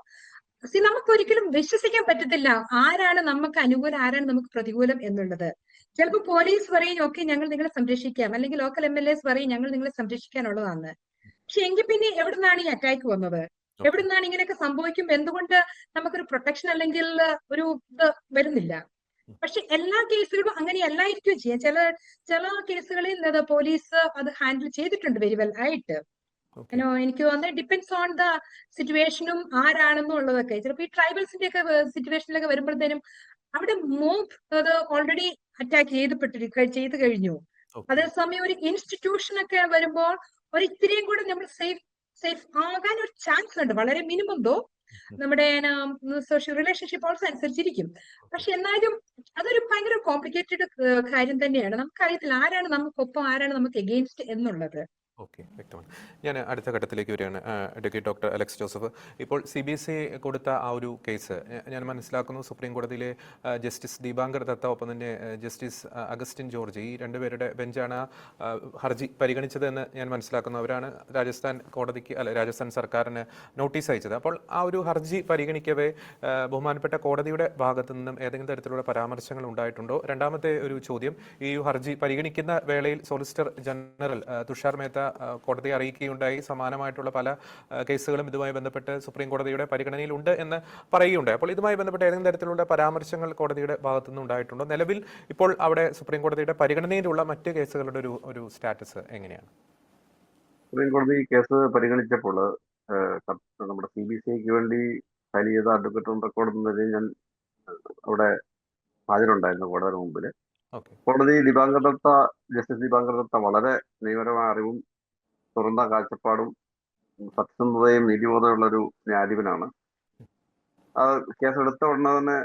നമുക്ക് ഒരിക്കലും വിശ്വസിക്കാൻ പറ്റത്തില്ല ആരാണ് നമുക്ക് അനുകൂലം, ആരാണ് നമുക്ക് പ്രതികൂലം എന്നുള്ളത്. ചിലപ്പോൾ പോലീസ് പറയും ഓക്കെ ഞങ്ങൾ നിങ്ങളെ സംരക്ഷിക്കാം, അല്ലെങ്കിൽ ലോക്കൽ MLAs പറയും ഞങ്ങൾ നിങ്ങളെ സംരക്ഷിക്കാനുള്ളതാണ്. പക്ഷെ എങ്കിൽ പിന്നെ എവിടെ നിന്നാണ് ഈ അറ്റാക്ക് വന്നത്? എവിടെ നിന്നാണ് ഇങ്ങനെയൊക്കെ സംഭവിക്കുമ്പോൾ എന്തുകൊണ്ട് നമുക്കൊരു പ്രൊട്ടക്ഷൻ അല്ലെങ്കിൽ ഒരു ഇത് വരുന്നില്ല? പക്ഷെ എല്ലാ കേസുകളും അങ്ങനെയല്ലായിരിക്കും ചെയ്യാൻ. ചില കേസുകളിൽ പോലീസ് അത് ഹാൻഡിൽ ചെയ്തിട്ടുണ്ട് വെരി വെൽ ആയിട്ട്. എനിക്ക് തോന്നുന്നത് ഡിപ്പെൻഡ്സ് ഓൺ ദ സിറ്റുവേഷനും ആരാണെന്നും ഉള്ളതൊക്കെ. ചിലപ്പോൾ ഈ ട്രൈബൽസിന്റെ ഒക്കെ സിറ്റുവേഷനിലൊക്കെ വരുമ്പോഴത്തേനും അവിടെ മോബ് അത് ഓൾറെഡി അറ്റാക്ക് ചെയ്തു കഴിഞ്ഞു. അതേസമയം ഒരു ഇൻസ്റ്റിറ്റ്യൂഷൻ ഒക്കെ വരുമ്പോൾ ഒരു ഇത്തിരിയും കൂടെ നമ്മൾ സേഫ് ആകാൻ ഒരു ചാൻസ് ഉണ്ട്, വളരെ മിനിമം ദോ. നമ്മുടെ സോഷ്യൽ റിലേഷൻഷിപ്പ് ഓൾസോ അനുസരിച്ചിരിക്കും. പക്ഷെ എന്നാലും അതൊരു ഭയങ്കര കോംപ്ലിക്കേറ്റഡ് കാര്യം തന്നെയാണ്. നമുക്കറിയത്തില്ല ആരാണ് നമുക്കൊപ്പം ആരാണ് നമുക്ക് എഗെയിൻസ്റ്റ് എന്നുള്ളത്. ഓക്കെ, വ്യക്തമാണ്. ഞാൻ അടുത്ത ഘട്ടത്തിലേക്ക് വരികയാണ്. അഡ്വക്കേറ്റ് ഡോക്ടർ അലക്സ് ജോസഫ്, ഇപ്പോൾ CBSE കൊടുത്ത ആ ഒരു കേസ് ഞാൻ മനസ്സിലാക്കുന്നു സുപ്രീം കോടതിയിലെ ജസ്റ്റിസ് ദീപാങ്കർ ദത്ത ഒപ്പം തന്നെ ജസ്റ്റിസ് അഗസ്റ്റിൻ ജോർജ്, ഈ രണ്ടുപേരുടെ ബെഞ്ചാണ് ഹർജി പരിഗണിച്ചതെന്ന് ഞാൻ മനസ്സിലാക്കുന്നു. അവരാണ് രാജസ്ഥാൻ സർക്കാരിന് നോട്ടീസ് അയച്ചത്. അപ്പോൾ ആ ഒരു ഹർജി പരിഗണിക്കവേ ബഹുമാനപ്പെട്ട കോടതിയുടെ ഭാഗത്തു നിന്നും ഏതെങ്കിലും തരത്തിലുള്ള പരാമർശങ്ങൾ ഉണ്ടായിട്ടുണ്ടോ? രണ്ടാമത്തെ ഒരു ചോദ്യം, ഈ ഹർജി പരിഗണിക്കുന്ന വേളയിൽ സോളിസിറ്റർ ജനറൽ തുഷാർ മേത്ത കോടതിയെ അറിയിക്കുകയുണ്ടായി. സമാനമായിട്ടുള്ള പല കേസുകളും ഇതുമായി ബന്ധപ്പെട്ട് സുപ്രീം കോടതിയുടെ പരിഗണനയിൽ ഉണ്ട് എന്ന് പറയുകയുണ്ടായി. അപ്പോൾ ഇതുമായി ബന്ധപ്പെട്ട് ഏതെങ്കിലും തരത്തിലുള്ള പരാമർശങ്ങൾ കോടതിയുടെ ഭാഗത്തുനിന്ന് ഉണ്ടായിട്ടുണ്ടോ? നിലവിൽ ഇപ്പോൾ അവിടെ സുപ്രീം കോടതിയുടെ പരിഗണനയിലുള്ള മറ്റ് കേസുകളുടെ ഒരു സ്റ്റാറ്റസ് എങ്ങനെയാണ്? സുപ്രീം കോടതി കേസ് പരിഗണിച്ചപ്പോൾ നമ്മുടെ CBSEക്ക് വേണ്ടി ഫയൽ ചെയ്ത അഡ്വക്കേറ്റ് ഓൺ റെക്കോർഡ് എന്ന നിലയിൽ ഞാൻ അവിടെ ഹാജരുണ്ടായിരുന്നു കോടതിയുടെ മുമ്പിൽ. കോടതി ജസ്റ്റിസ് ദീപാങ്കർ ദത്ത വളരെ നിയമപരമായ അറിവും തുറന്ന കാഴ്ചപ്പാടും സത്യസന്ധതയും നീതിബോധമുള്ള ഒരു ന്യായാധിപനാണ്. ആ കേസ് എടുത്ത ഉടനെ തന്നെ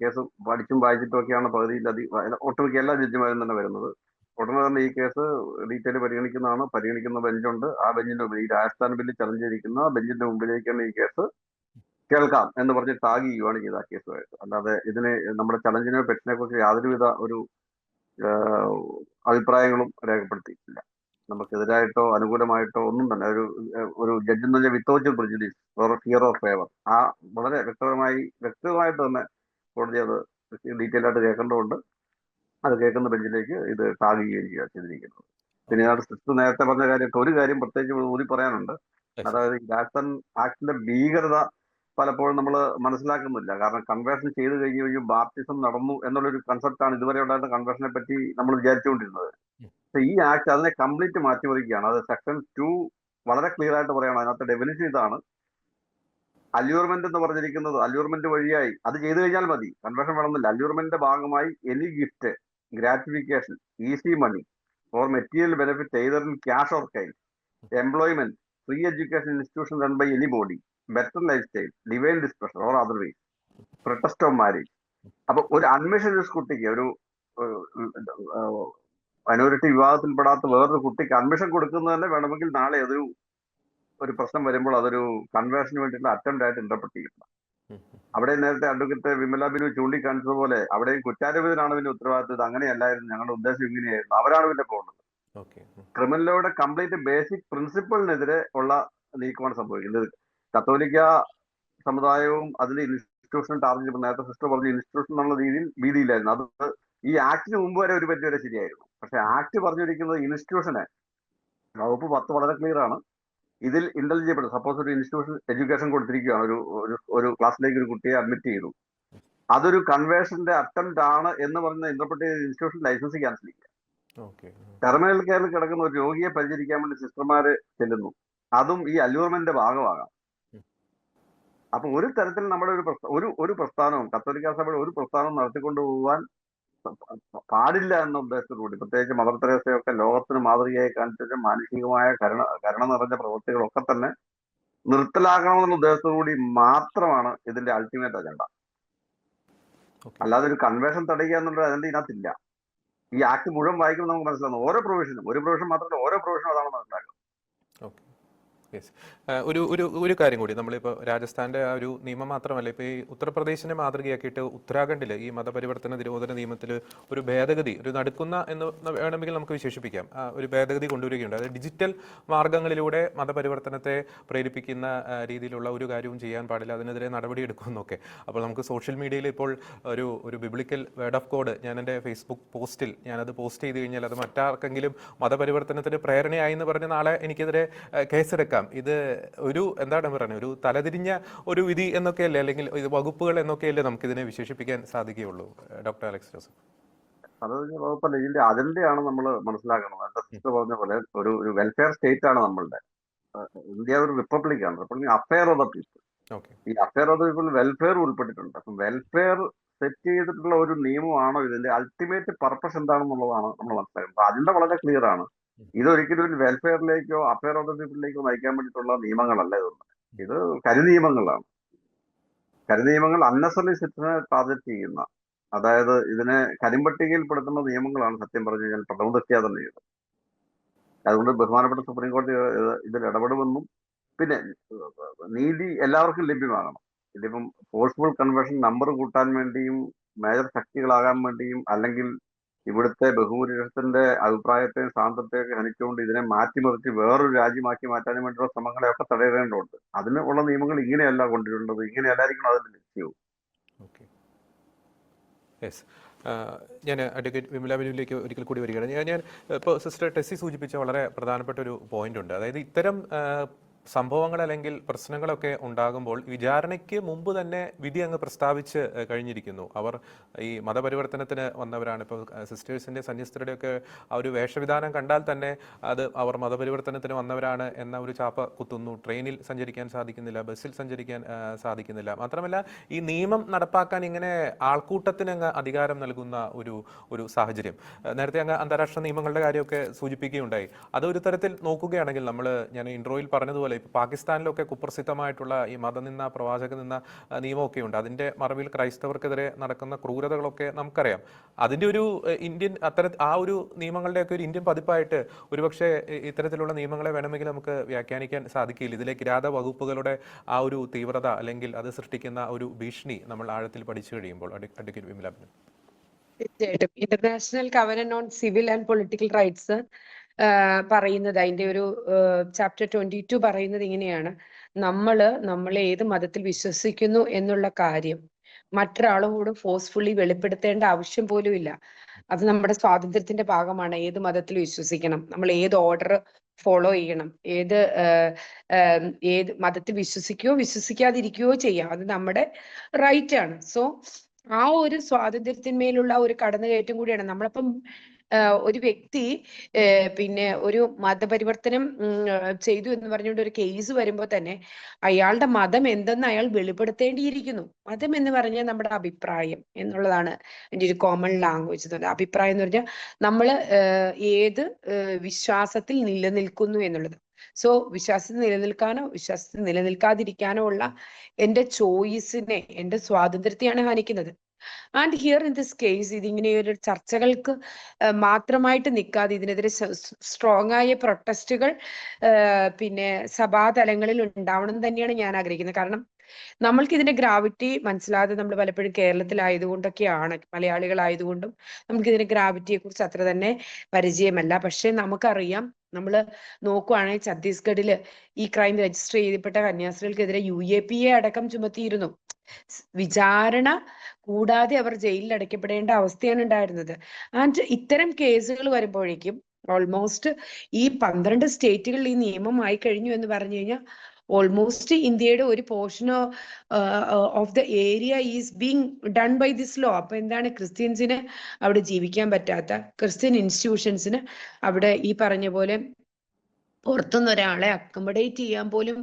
കേസ് പഠിച്ചും വായിച്ചിട്ടും ഒക്കെയാണ് ഒട്ടുമിക്ക എല്ലാ ജഡ്ജിമാരും തന്നെ വരുന്നത്. ഉടനെ തന്നെ ഈ കേസ് ഡീറ്റെയിൽ പരിഗണിക്കുന്ന ബെഞ്ചുണ്ട്. ആ ബെഞ്ചിന്റെ മുമ്പിൽ, ഈ രാജസ്ഥാൻ ബില്ല് ചലഞ്ച് ചെയ്തിരിക്കുന്ന ബെഞ്ചിന്റെ മുമ്പിലേക്കാണ് ഈ കേസ് കേൾക്കാം എന്ന് പറഞ്ഞ് ടാഗ് ചെയ്യുകയാണ് ചെയ്തത് ആ കേസുമായിട്ട്. അല്ലാതെ ഇതിന് നമ്മുടെ ചലഞ്ചിനെ പെറ്റിനെ കുറിച്ച് യാതൊരുവിധ ഒരു അഭിപ്രായങ്ങളും രേഖപ്പെടുത്തിയിട്ടില്ല. നമുക്കെതിരായിട്ടോ അനുകൂലമായിട്ടോ ഒന്നും തന്നെ ഒരു ജഡ്ജ് എന്ന് പറഞ്ഞാൽ without prejudice or fear of favour, ആ വളരെ വ്യക്തമായിട്ട് തന്നെ കോടതി അത് ഡീറ്റെയിൽ ആയിട്ട് കേൾക്കേണ്ടതുണ്ട്. അത് കേൾക്കുന്ന ബെഞ്ചിലേക്ക് ഇത് ടാഗ് ചെയ്യുകയാണ് ചെയ്തിരിക്കുന്നത്. പിന്നെ സിസ്റ്റർ നേരത്തെ പറഞ്ഞ കാര്യമൊക്കെ ഒരു കാര്യം പ്രത്യേകിച്ച് ഊതി പറയാനുണ്ട്. അതായത് ഈ രാജസ്ഥാൻ ആക്ടിന്റെ ഭീകരത പലപ്പോഴും നമ്മൾ മനസ്സിലാക്കുന്നില്ല. കാരണം കൺവേർഷൻ ചെയ്ത് കഴിഞ്ഞ് ബാപ്റ്റിസം നടന്നു എന്നുള്ളൊരു കൺസെപ്റ്റാണ് ഇതുവരെ ഉണ്ടായിരുന്ന കൺവേർഷനെ പറ്റി നമ്മൾ വിചാരിച്ചുകൊണ്ടിരുന്നത്. പക്ഷെ ഈ ആക്ട് അതിനെ കംപ്ലീറ്റ് മാറ്റിമറിക്കുകയാണ്. അത് സെക്ഷൻ 2 വളരെ ക്ലിയർ ആയിട്ട് പറയണം. അതിനകത്ത് ഡെഫിനിഷൻ ഇതാണ്: അല്യൂർമെന്റ് എന്ന് പറഞ്ഞിരിക്കുന്നത് അല്യൂർമെന്റ് വഴിയായി അത് ചെയ്തു കഴിഞ്ഞാൽ മതി, കൺവേർഷൻ വേണമെന്നില്ല. അല്യൂർമെന്റിന്റെ ഭാഗമായി any gift, gratification, easy money or material benefit either in cash or kind, employment, free education institution run by any body, better life style, divine displeasure or otherwise, protest of marriage. അപ്പൊ ഒരു അൺമിഷനസ് കുട്ടിക്ക്, ഒരു minority വിഭാഗത്തിൽപ്പെടാത്ത വേറൊരു കുട്ടിക്ക് admission കൊടുക്കുന്നത് തന്നെ വേണമെങ്കിൽ നാളെ ഒരു പ്രശ്നം വരുമ്പോൾ അതൊരു കൺവേർഷന് വേണ്ടിയിട്ടുള്ള അറ്റംപ്റ്റ് ആയിട്ട് ഇന്റർപ്രറ്റ് ചെയ്യണം. അവിടെ നേരത്തെ അഡ്വക്കേറ്റ് വിമല ബിനു ചൂണ്ടിക്കാണിച്ചതുപോലെ അവിടെയും കുറ്റാരോപിതനാണ് പിന്നെ ഉത്തരവാദിത്തം. ഇത് അങ്ങനെയല്ലായിരുന്നു, ഞങ്ങളുടെ ഉദ്ദേശം ഇങ്ങനെയായിരുന്നു, അവരാണ് പിന്നെ പോകുന്നത്. ക്രിമിനൽ ലോയുടെ കംപ്ലീറ്റ് ബേസിക് പ്രിൻസിപ്പിളിനെതിരെ ഉള്ള നീക്കമാണ് സംഭവിക്കുന്നത്. കത്തോലിക്ക സമുദായവും അതിന്റെ ഇൻസ്റ്റിറ്റ്യൂഷനും ടാർഗറ്റ് ചെയ്യുമ്പോൾ നേരത്തെ സിസ്റ്റർ പറഞ്ഞ ഇൻസ്റ്റിറ്റ്യൂഷൻ എന്നുള്ള രീതിയിൽ ഭീതിയില്ലായിരുന്നു. അത് ഈ ആക്ടിന് മുമ്പ് വരെ ഒരു പരിധി വരെ ശരിയായിരുന്നു. പക്ഷെ ആക്ട് പറഞ്ഞിരിക്കുന്നത് ഇൻസ്റ്റിറ്റ്യൂഷനെ, വകുപ്പ് 10 വളരെ ക്ലിയർ ആണ്. ഇതിൽ ഇന്റലിജിബിൾ, സപ്പോസ് ഒരു ഇൻസ്റ്റിറ്റ്യൂഷൻ എഡ്യൂക്കേഷൻ കൊടുത്തിരിക്കുകയാണ്, ഒരു ക്ലാസ്സിലേക്ക് ഒരു കുട്ടിയെ അഡ്മിറ്റ് ചെയ്തു, അതൊരു കൺവേർഷന്റെ അറ്റംപ്റ്റ് ആണ് എന്ന് പറഞ്ഞ ഇന്റർപ്രറ്റ് ചെയ്ത ഇൻസ്റ്റിറ്റ്യൂഷൻ ലൈസൻസ് ക്യാൻസൽ ചെയ്യുക. ടെർമിനൽ കെയറിൽ കിടക്കുന്ന ഒരു രോഗിയെ പരിചരിക്കാൻ വേണ്ടി സിസ്റ്റർമാര് ചെല്ലുന്നു, അതും ഈ അല്യൂർമെന്റിന്റെ ഭാഗമാകാം. അപ്പൊ ഒരു തരത്തിൽ നമ്മുടെ ഒരു പ്രസ്ഥാനവും, കത്തോലിക്ക സഭയുടെ ഒരു പ്രസ്ഥാനവും നടത്തിക്കൊണ്ടു പോകാൻ പാടില്ല എന്ന ഉദ്ദേശത്തോടുകൂടി, പ്രത്യേകിച്ച് മദർ തെരേസയൊക്കെ ലോകത്തിന് മാതൃകയായി കാണിച്ച മാനുഷികമായ കരുണ നിറഞ്ഞ പ്രവൃത്തികളൊക്കെ തന്നെ നിർത്തലാക്കണമെന്ന ഉദ്ദേശത്തോടുകൂടി മാത്രമാണ് ഇതിന്റെ അൾട്ടിമേറ്റ് അജണ്ട. അല്ലാതെ ഒരു കൺവേർഷൻ തടയുക എന്നുള്ള അജണ്ട ഇതിനകത്തില്ല. ഈ ആക്ട് മുഴുവൻ വായിക്കുമ്പോൾ നമുക്ക് മനസ്സിലാകുന്നു ഓരോ പ്രൊവിഷനും, ഒരു പ്രൊവിഷൻ മാത്രമല്ല ഓരോ പ്രൊവിഷനും അതാണ് മനസ്സിലാക്കുന്നത്. യെസ്. ഒരു ഒരു ഒരു കാര്യം കൂടി, നമ്മളിപ്പോൾ രാജസ്ഥാന്റെ ആ ഒരു നിയമം മാത്രമല്ല, ഇപ്പോൾ ഈ ഉത്തർപ്രദേശിനെ മാതൃകയാക്കിയിട്ട് ഉത്തരാഖണ്ഡിൽ ഈ മതപരിവർത്തന നിരോധന നിയമത്തിൽ ഒരു ഭേദഗതി, ഒരു നടുക്കുന്ന എന്ന് വേണമെങ്കിൽ നമുക്ക് വിശേഷിപ്പിക്കാം, ഒരു ഭേദഗതി കൊണ്ടുവരികയുണ്ട്. അത് ഡിജിറ്റൽ മാർഗങ്ങളിലൂടെ മതപരിവർത്തനത്തെ പ്രേരിപ്പിക്കുന്ന രീതിയിലുള്ള ഒരു കാര്യവും ചെയ്യാൻ പാടില്ല, അതിനെതിരെ നടപടിയെടുക്കുമെന്നൊക്കെ. അപ്പോൾ നമുക്ക് സോഷ്യൽ മീഡിയയിൽ ഇപ്പോൾ ഒരു ബിബ്ലിക്കൽ വേർഡ് ഓഫ് കോഡ് ഞാൻ എൻ്റെ ഫേസ്ബുക്ക് പോസ്റ്റിൽ ഞാനത് പോസ്റ്റ് ചെയ്ത് കഴിഞ്ഞാൽ അത് മറ്റാർക്കെങ്കിലും മതപരിവർത്തനത്തിന് പ്രേരണയായി എന്ന് പറഞ്ഞ് നാളെ എനിക്കെതിരെ കേസെടുക്കാം. ഇത് ഒരു എന്താണ് പറയുന്നത്, ഒരു തലതിരിഞ്ഞ ഒരു വിധി എന്നൊക്കെയല്ലേ, അല്ലെങ്കിൽ ഇത് വകുപ്പുകൾ എന്നൊക്കെയല്ലേ നമുക്ക് ഇതിനെ വിശേഷിപ്പിക്കാൻ സാധിക്കുകയുള്ളൂ? Doctor Alex Joseph. തലതിരിഞ്ഞ വകുപ്പല്ല, ഇതിന്റെ അജണ്ടയാണ് നമ്മൾ മനസ്സിലാക്കണം. എന്റെ സിസ്റ്റർ പറഞ്ഞ പോലെ ഒരു വെൽഫെയർ സ്റ്റേറ്റ് ആണ് നമ്മളുടെ ഇന്ത്യ. ഒരു റിപ്പബ്ലിക്കാണ്. Republic affair of the people. ഈ affair of the people welfare ഉൾപ്പെട്ടിട്ടുണ്ട്. അപ്പം വെൽഫെയർ സെറ്റ് ചെയ്തിട്ടുള്ള ഒരു നിയമമാണോ, ഇതിന്റെ അൾട്ടിമേറ്റ് പർപ്പസ് എന്താണെന്നുള്ളതാണ് നമ്മൾ മനസ്സിലാക്കുന്നത്. അജണ്ട വളരെ ക്ലിയർ ആണ്. ഇതൊരിക്കലും ഒരു വെൽഫെയറിലേക്കോ അഫെയർ ഓഫ് ദ പീപ്പിളിലേക്കോ നയിക്കാൻ വേണ്ടിയിട്ടുള്ള നിയമങ്ങളല്ല ഇതൊന്നും. ഇത് കരിനിയമങ്ങളാണ്. കരിനിയമങ്ങൾ അൺനെസറി സിറ്റിസനെ ടാർഗറ്റ് ചെയ്യുന്ന, അതായത് ഇതിനെ കരിമ്പട്ടികയിൽപ്പെടുത്തുന്ന നിയമങ്ങളാണ് സത്യം പറഞ്ഞു കഴിഞ്ഞാൽ പ്രഥമ ദൃഷ്ട്യാ തന്നെ ഇത്. അതുകൊണ്ട് ബഹുമാനപ്പെട്ട സുപ്രീം കോടതി ഇതിൽ ഇടപെടുമെന്നും, പിന്നെ നീതി എല്ലാവർക്കും ലഭ്യമാകണം. ഇതിപ്പം ഫോഴ്സ്ഫുൾ കൺവേർഷൻ നമ്പർ കൂട്ടാൻ വേണ്ടിയും മേജർ ശക്തികളാകാൻ വേണ്ടിയും, അല്ലെങ്കിൽ ഇവിടുത്തെ ബഹുഭൂരിപക്ഷത്തിന്റെ അഭിപ്രായത്തെയും സ്വാതന്ത്ര്യത്തെയൊക്കെ ഹനിച്ചുകൊണ്ട് ഇതിനെ മാറ്റിമറിച്ച് വേറൊരു രാജ്യമാക്കി മാറ്റാനും വേണ്ടിയുള്ള ശ്രമങ്ങളെയൊക്കെ തടയേണ്ടതുണ്ട്. അതിന് ഉള്ള നിയമങ്ങൾ ഇങ്ങനെയല്ല കൊണ്ടുവരേണ്ടത്, ഇങ്ങനെയല്ലായിരിക്കണം അതിന്റെ ലക്ഷ്യവും. Okay, yes. ഞാൻ അഡ്വക്കേറ്റ് വിമല ബിനുവിലേക്ക് ഒരിക്കൽ കൂടി വരികയാണ്. ഞാൻ ഇപ്പോൾ സിസ്റ്റർ ടെസ്സി സൂചിപ്പിച്ച വളരെ പ്രധാനപ്പെട്ട ഒരു പോയിന്റ് ഉണ്ട്. അതായത് ഇത്തരം സംഭവങ്ങൾ അല്ലെങ്കിൽ പ്രശ്നങ്ങളൊക്കെ ഉണ്ടാകുമ്പോൾ വിചാരണയ്ക്ക് മുമ്പ് തന്നെ വിധി അങ്ങ് പ്രസ്താവിച്ച് കഴിഞ്ഞിരിക്കുന്നു. അവർ ഈ മതപരിവർത്തനത്തിന് വന്നവരാണ്. ഇപ്പോൾ സിസ്റ്റേഴ്സിൻ്റെ സന്യസ്തരുടെയൊക്കെ ആ ഒരു വേഷവിധാനം കണ്ടാൽ തന്നെ അത് അവർ മതപരിവർത്തനത്തിന് വന്നവരാണ് എന്ന ഒരു ചാപ്പ കുത്തുന്നു. ട്രെയിനിൽ സഞ്ചരിക്കാൻ സാധിക്കുന്നില്ല, ബസ്സിൽ സഞ്ചരിക്കാൻ സാധിക്കുന്നില്ല. മാത്രമല്ല ഈ നിയമം നടപ്പാക്കാൻ ഇങ്ങനെ ആൾക്കൂട്ടത്തിന് അങ്ങ് അധികാരം നൽകുന്ന ഒരു സാഹചര്യം. നേരത്തെ അങ്ങ് അന്താരാഷ്ട്ര നിയമങ്ങളുടെ കാര്യമൊക്കെ സൂചിപ്പിക്കുകയുണ്ടായി. അതൊരു തരത്തിൽ നോക്കുകയാണെങ്കിൽ ഞാൻ ഇൻട്രോയിൽ പറഞ്ഞതുപോലെ ഇപ്പോൾ പാകിസ്ഥാനിലൊക്കെ കുപ്രസിദ്ധമായിട്ടുള്ള ഈ മതനിന്ന, പ്രവാചക നിന്ന നിയമമൊക്കെ ഉണ്ട്. അതിൻ്റെ മറവിൽ ക്രൈസ്തവർക്കെതിരെ നടക്കുന്ന ക്രൂരതകളൊക്കെ നമുക്കറിയാം. അതിൻ്റെ ഒരു ഇന്ത്യൻ ആ ഒരു നിയമങ്ങളുടെയൊക്കെ ഒരു ഇന്ത്യൻ പതിപ്പായിട്ട് ഒരുപക്ഷെ ഇത്തരത്തിലുള്ള നിയമങ്ങളെ വേണമെങ്കിൽ നമുക്ക് വ്യാഖ്യാനിക്കാൻ സാധിക്കില്ല. ഇതിലെ കിരാത വകുപ്പുകളുടെ ആ ഒരു തീവ്രത അല്ലെങ്കിൽ അത് സൃഷ്ടിക്കുന്ന ഒരു ഭീഷണി നമ്മൾ ആഴത്തിൽ പഠിച്ചു കഴിയുമ്പോൾ. അഡ്വക്കേറ്റ് വിമല ബിനു. തീർച്ചയായിട്ടും international covenant on civil and political rights പറയുന്നത്, അതിന്റെ ഒരു ചാപ്റ്റർ 22 പറയുന്നത് ഇങ്ങനെയാണ്: നമ്മൾ ഏത് മതത്തിൽ വിശ്വസിക്കുന്നു എന്നുള്ള കാര്യം മറ്റൊരാളോട് ഫോഴ്സ്ഫുള്ളി വെളിപ്പെടുത്തേണ്ട ആവശ്യം പോലും ഇല്ല. അത് നമ്മുടെ സ്വാതന്ത്ര്യത്തിന്റെ ഭാഗമാണ്. ഏത് മതത്തിൽ വിശ്വസിക്കണം, നമ്മൾ ഏത് ഓർഡർ ഫോളോ ചെയ്യണം, ഏത് മതത്തിൽ വിശ്വസിക്കുകയോ വിശ്വസിക്കാതിരിക്കുകയോ ചെയ്യാം, അത് നമ്മുടെ റൈറ്റ് ആണ്. സോ ആ ഒരു സ്വാതന്ത്ര്യത്തിന്മേലുള്ള ഒരു കടന്നുകയറ്റം കൂടിയാണ് നമ്മളിപ്പം ഒരു വ്യക്തി പിന്നെ ഒരു മതപരിവർത്തനം ചെയ്തു എന്ന് പറഞ്ഞുകൊണ്ട് ഒരു കേസ് വരുമ്പോൾ തന്നെ അയാളുടെ മതം എന്തെന്ന് അയാൾ വെളിപ്പെടുത്തേണ്ടിയിരിക്കുന്നു. മതം എന്ന് പറഞ്ഞാൽ നമ്മുടെ അഭിപ്രായം എന്നുള്ളതാണ് എൻ്റെ ഒരു കോമൺ ലാംഗ്വേജ്. അഭിപ്രായം എന്ന് പറഞ്ഞാൽ നമ്മൾ ഏത് വിശ്വാസത്തിൽ നിലനിൽക്കുന്നു എന്നുള്ളത്. സോ വിശ്വാസത്തിൽ നിലനിൽക്കാനോ വിശ്വാസത്തിൽ നിലനിൽക്കാതിരിക്കാനോ ഉള്ള എൻ്റെ ചോയ്സിനെ, എൻ്റെ സ്വാതന്ത്ര്യത്തെയാണ് ഹനിക്കുന്നത്. And here in this case ഇതിങ്ങനെ ഒരു ചർച്ചകൾക്ക് മാത്രമായിട്ട് നിൽക്കാതെ ഇതിനെതിരെ സ്ട്രോങ് ആയ പ്രൊട്ടസ്റ്റുകൾ പിന്നെ സഭാതലങ്ങളിൽ ഉണ്ടാവണം എന്ന് തന്നെയാണ് ഞാൻ ആഗ്രഹിക്കുന്നത്. കാരണം നമ്മൾക്ക് ഇതിന്റെ ഗ്രാവിറ്റി മനസ്സിലാതെ നമ്മൾ പലപ്പോഴും കേരളത്തിലായതുകൊണ്ടൊക്കെയാണ്, മലയാളികളായതുകൊണ്ടും നമുക്ക് ഇതിന്റെ ഗ്രാവിറ്റിയെ കുറിച്ച് അത്ര തന്നെ പരിചയമല്ല. പക്ഷെ നമുക്കറിയാം, നമ്മൾ നോക്കുവാണെങ്കിൽ ഛത്തീസ്ഗഡില് ഈ ക്രൈം രജിസ്റ്റർ ചെയ്യപ്പെട്ട കന്യാസ്ത്രീകൾക്കെതിരെ UAPA അടക്കം ചുമത്തിയിരുന്നു. വിചാരണ കൂടാതെ അവർ ജയിലിൽ അടയ്ക്കപ്പെടേണ്ട അവസ്ഥയാണ് ഉണ്ടായിരുന്നത്. ആൻഡ് ഇത്തരം കേസുകൾ വരുമ്പോഴേക്കും ഓൾമോസ്റ്റ് ഈ 12 സ്റ്റേറ്റുകളിൽ ഈ നിയമമായി കഴിഞ്ഞു എന്ന് പറഞ്ഞു കഴിഞ്ഞാൽ ഓൾമോസ്റ്റ് ഇന്ത്യയുടെ ഒരു portion of the area is being done by this law. അപ്പൊ എന്താണ്, ക്രിസ്ത്യൻസിന് അവിടെ ജീവിക്കാൻ പറ്റാത്ത, ക്രിസ്ത്യൻ ഇൻസ്റ്റിറ്റ്യൂഷൻസിന് അവിടെ ഈ പറഞ്ഞ പോലെ പുറത്തുനിന്ന് ഒരാളെ അക്കോമഡേറ്റ് ചെയ്യാൻ പോലും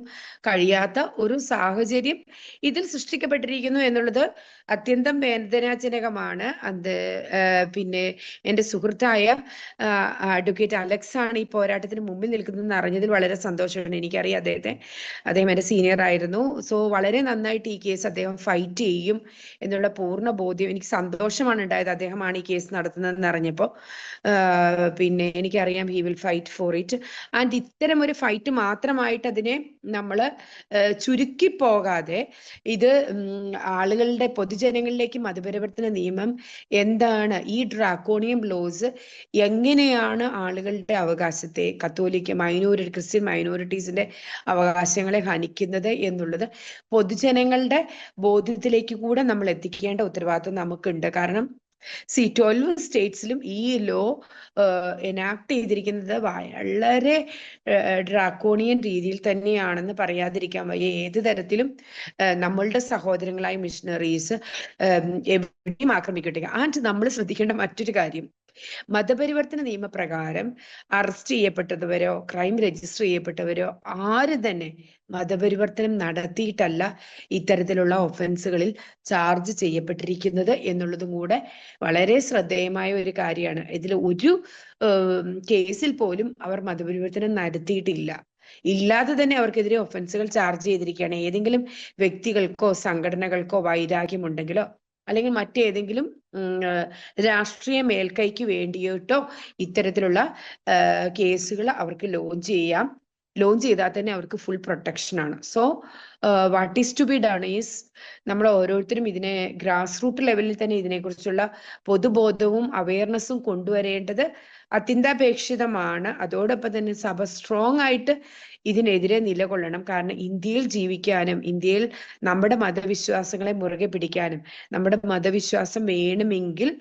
കഴിയാത്ത ഒരു സാഹചര്യം ഇതിൽ സൃഷ്ടിക്കപ്പെട്ടിരിക്കുന്നു എന്നുള്ളത് അത്യന്തം വേദനാജനകമാണ്. അത് പിന്നെ എൻ്റെ സുഹൃത്തായ അഡ്വക്കേറ്റ് അലക്സ് ആണ് ഈ പോരാട്ടത്തിന് മുമ്പിൽ നിൽക്കുന്നതെന്ന് അറിഞ്ഞതിൽ വളരെ സന്തോഷമാണ്. എനിക്കറിയാം അദ്ദേഹം എൻ്റെ സീനിയർ ആയിരുന്നു. സോ വളരെ നന്നായിട്ട് ഈ കേസ് അദ്ദേഹം ഫൈറ്റ് ചെയ്യും എന്നുള്ള പൂർണ്ണ ബോധ്യം എനിക്ക് സന്തോഷമാണ് ഉണ്ടായത്. അദ്ദേഹമാണ് ഈ കേസ് നടത്തുന്നതെന്ന് അറിഞ്ഞപ്പോൾ. പിന്നെ എനിക്കറിയാം he will fight for it. And ഇത്തരം ഒരു ഫൈറ്റ് മാത്രമായിട്ട് അതിനെ നമ്മൾ ചുരുക്കി പോകാതെ ഇത് ആളുകളുടെ പൊതുജനങ്ങളിലേക്ക് മതപരിവർത്തന നിയമം എന്താണ്, ഈ ഡ്രാക്കോണിയം ലോസ് എങ്ങനെയാണ് ആളുകളുടെ അവകാശത്തെ, കത്തോലിക്ക ക്രിസ്ത്യൻ മൈനോറിറ്റീസിന്റെ അവകാശങ്ങളെ ഹനിക്കുന്നത് എന്നുള്ളത് പൊതുജനങ്ങളുടെ ബോധ്യത്തിലേക്ക് കൂടെ നമ്മൾ എത്തിക്കേണ്ട ഉത്തരവാദിത്വം നമുക്കുണ്ട്. കാരണം 12 സ്റ്റേറ്റ്സിലും ഈ ലോ എനാക്ട് ചെയ്തിരിക്കുന്നത് വളരെ ഡ്രാക്കോണിയൻ രീതിയിൽ തന്നെയാണെന്ന് പറയാതിരിക്കാൻ വയ്യ. ഏത് തരത്തിലും നമ്മളുടെ സഹോദരങ്ങളായ മിഷണറീസ് എവിടെയും ആക്രമിക്കട്ടെ. ആൻഡ് നമ്മൾ ശ്രദ്ധിക്കേണ്ട മറ്റൊരു കാര്യം, മതപരിവർത്തന നിയമപ്രകാരം അറസ്റ്റ് ചെയ്യപ്പെട്ടവരോ ക്രൈം രജിസ്റ്റർ ചെയ്യപ്പെട്ടവരോ ആരും തന്നെ മതപരിവർത്തനം നടത്തിയിട്ടല്ല ഇത്തരത്തിലുള്ള ഒഫൻസുകളിൽ ചാർജ് ചെയ്യപ്പെട്ടിരിക്കുന്നത് എന്നുള്ളതും കൂടെ വളരെ ശ്രദ്ധേയമായ ഒരു കാര്യമാണ്. ഇതിൽ ഒരു കേസിൽ പോലും അവർ മതപരിവർത്തനം നടത്തിയിട്ടില്ല. ഇല്ലാതെ തന്നെ അവർക്കെതിരെ ഒഫൻസുകൾ ചാർജ് ചെയ്തിരിക്കുകയാണ്. ഏതെങ്കിലും വ്യക്തികൾക്കോ സംഘടനകൾക്കോ വൈരാഗ്യമുണ്ടെങ്കിലോ അല്ലെങ്കിൽ മറ്റേതെങ്കിലും രാഷ്ട്രീയ മേൽക്കൈക്ക് വേണ്ടിയിട്ടോ ഇത്തരത്തിലുള്ള കേസുകൾ അവർക്ക് ലോഞ്ച് ചെയ്താൽ തന്നെ അവർക്ക് ഫുൾ പ്രൊട്ടക്ഷൻ ആണ്. So what is to be done is, നമ്മൾ ഓരോരുത്തരും ഇതിനെ ഗ്രാസ് റൂട്ട് ലെവലിൽ തന്നെ ഇതിനെക്കുറിച്ചുള്ള പൊതുബോധവും അവയർനെസ്സും കൊണ്ടുവരേണ്ടത് അത്യന്താപേക്ഷിതമാണ്. അതോടൊപ്പം തന്നെ സഭ സ്ട്രോങ് ആയിട്ട് ഇതിനെതിരെ നിലകൊള്ളണം. കാരണം ഇന്ത്യയിൽ ജീവിക്കാനും ഇന്ത്യയിൽ നമ്മുടെ മതവിശ്വാസങ്ങളെ മുറുകെ പിടിക്കാനും നമ്മുടെ മതവിശ്വാസം വേണമെങ്കിൽ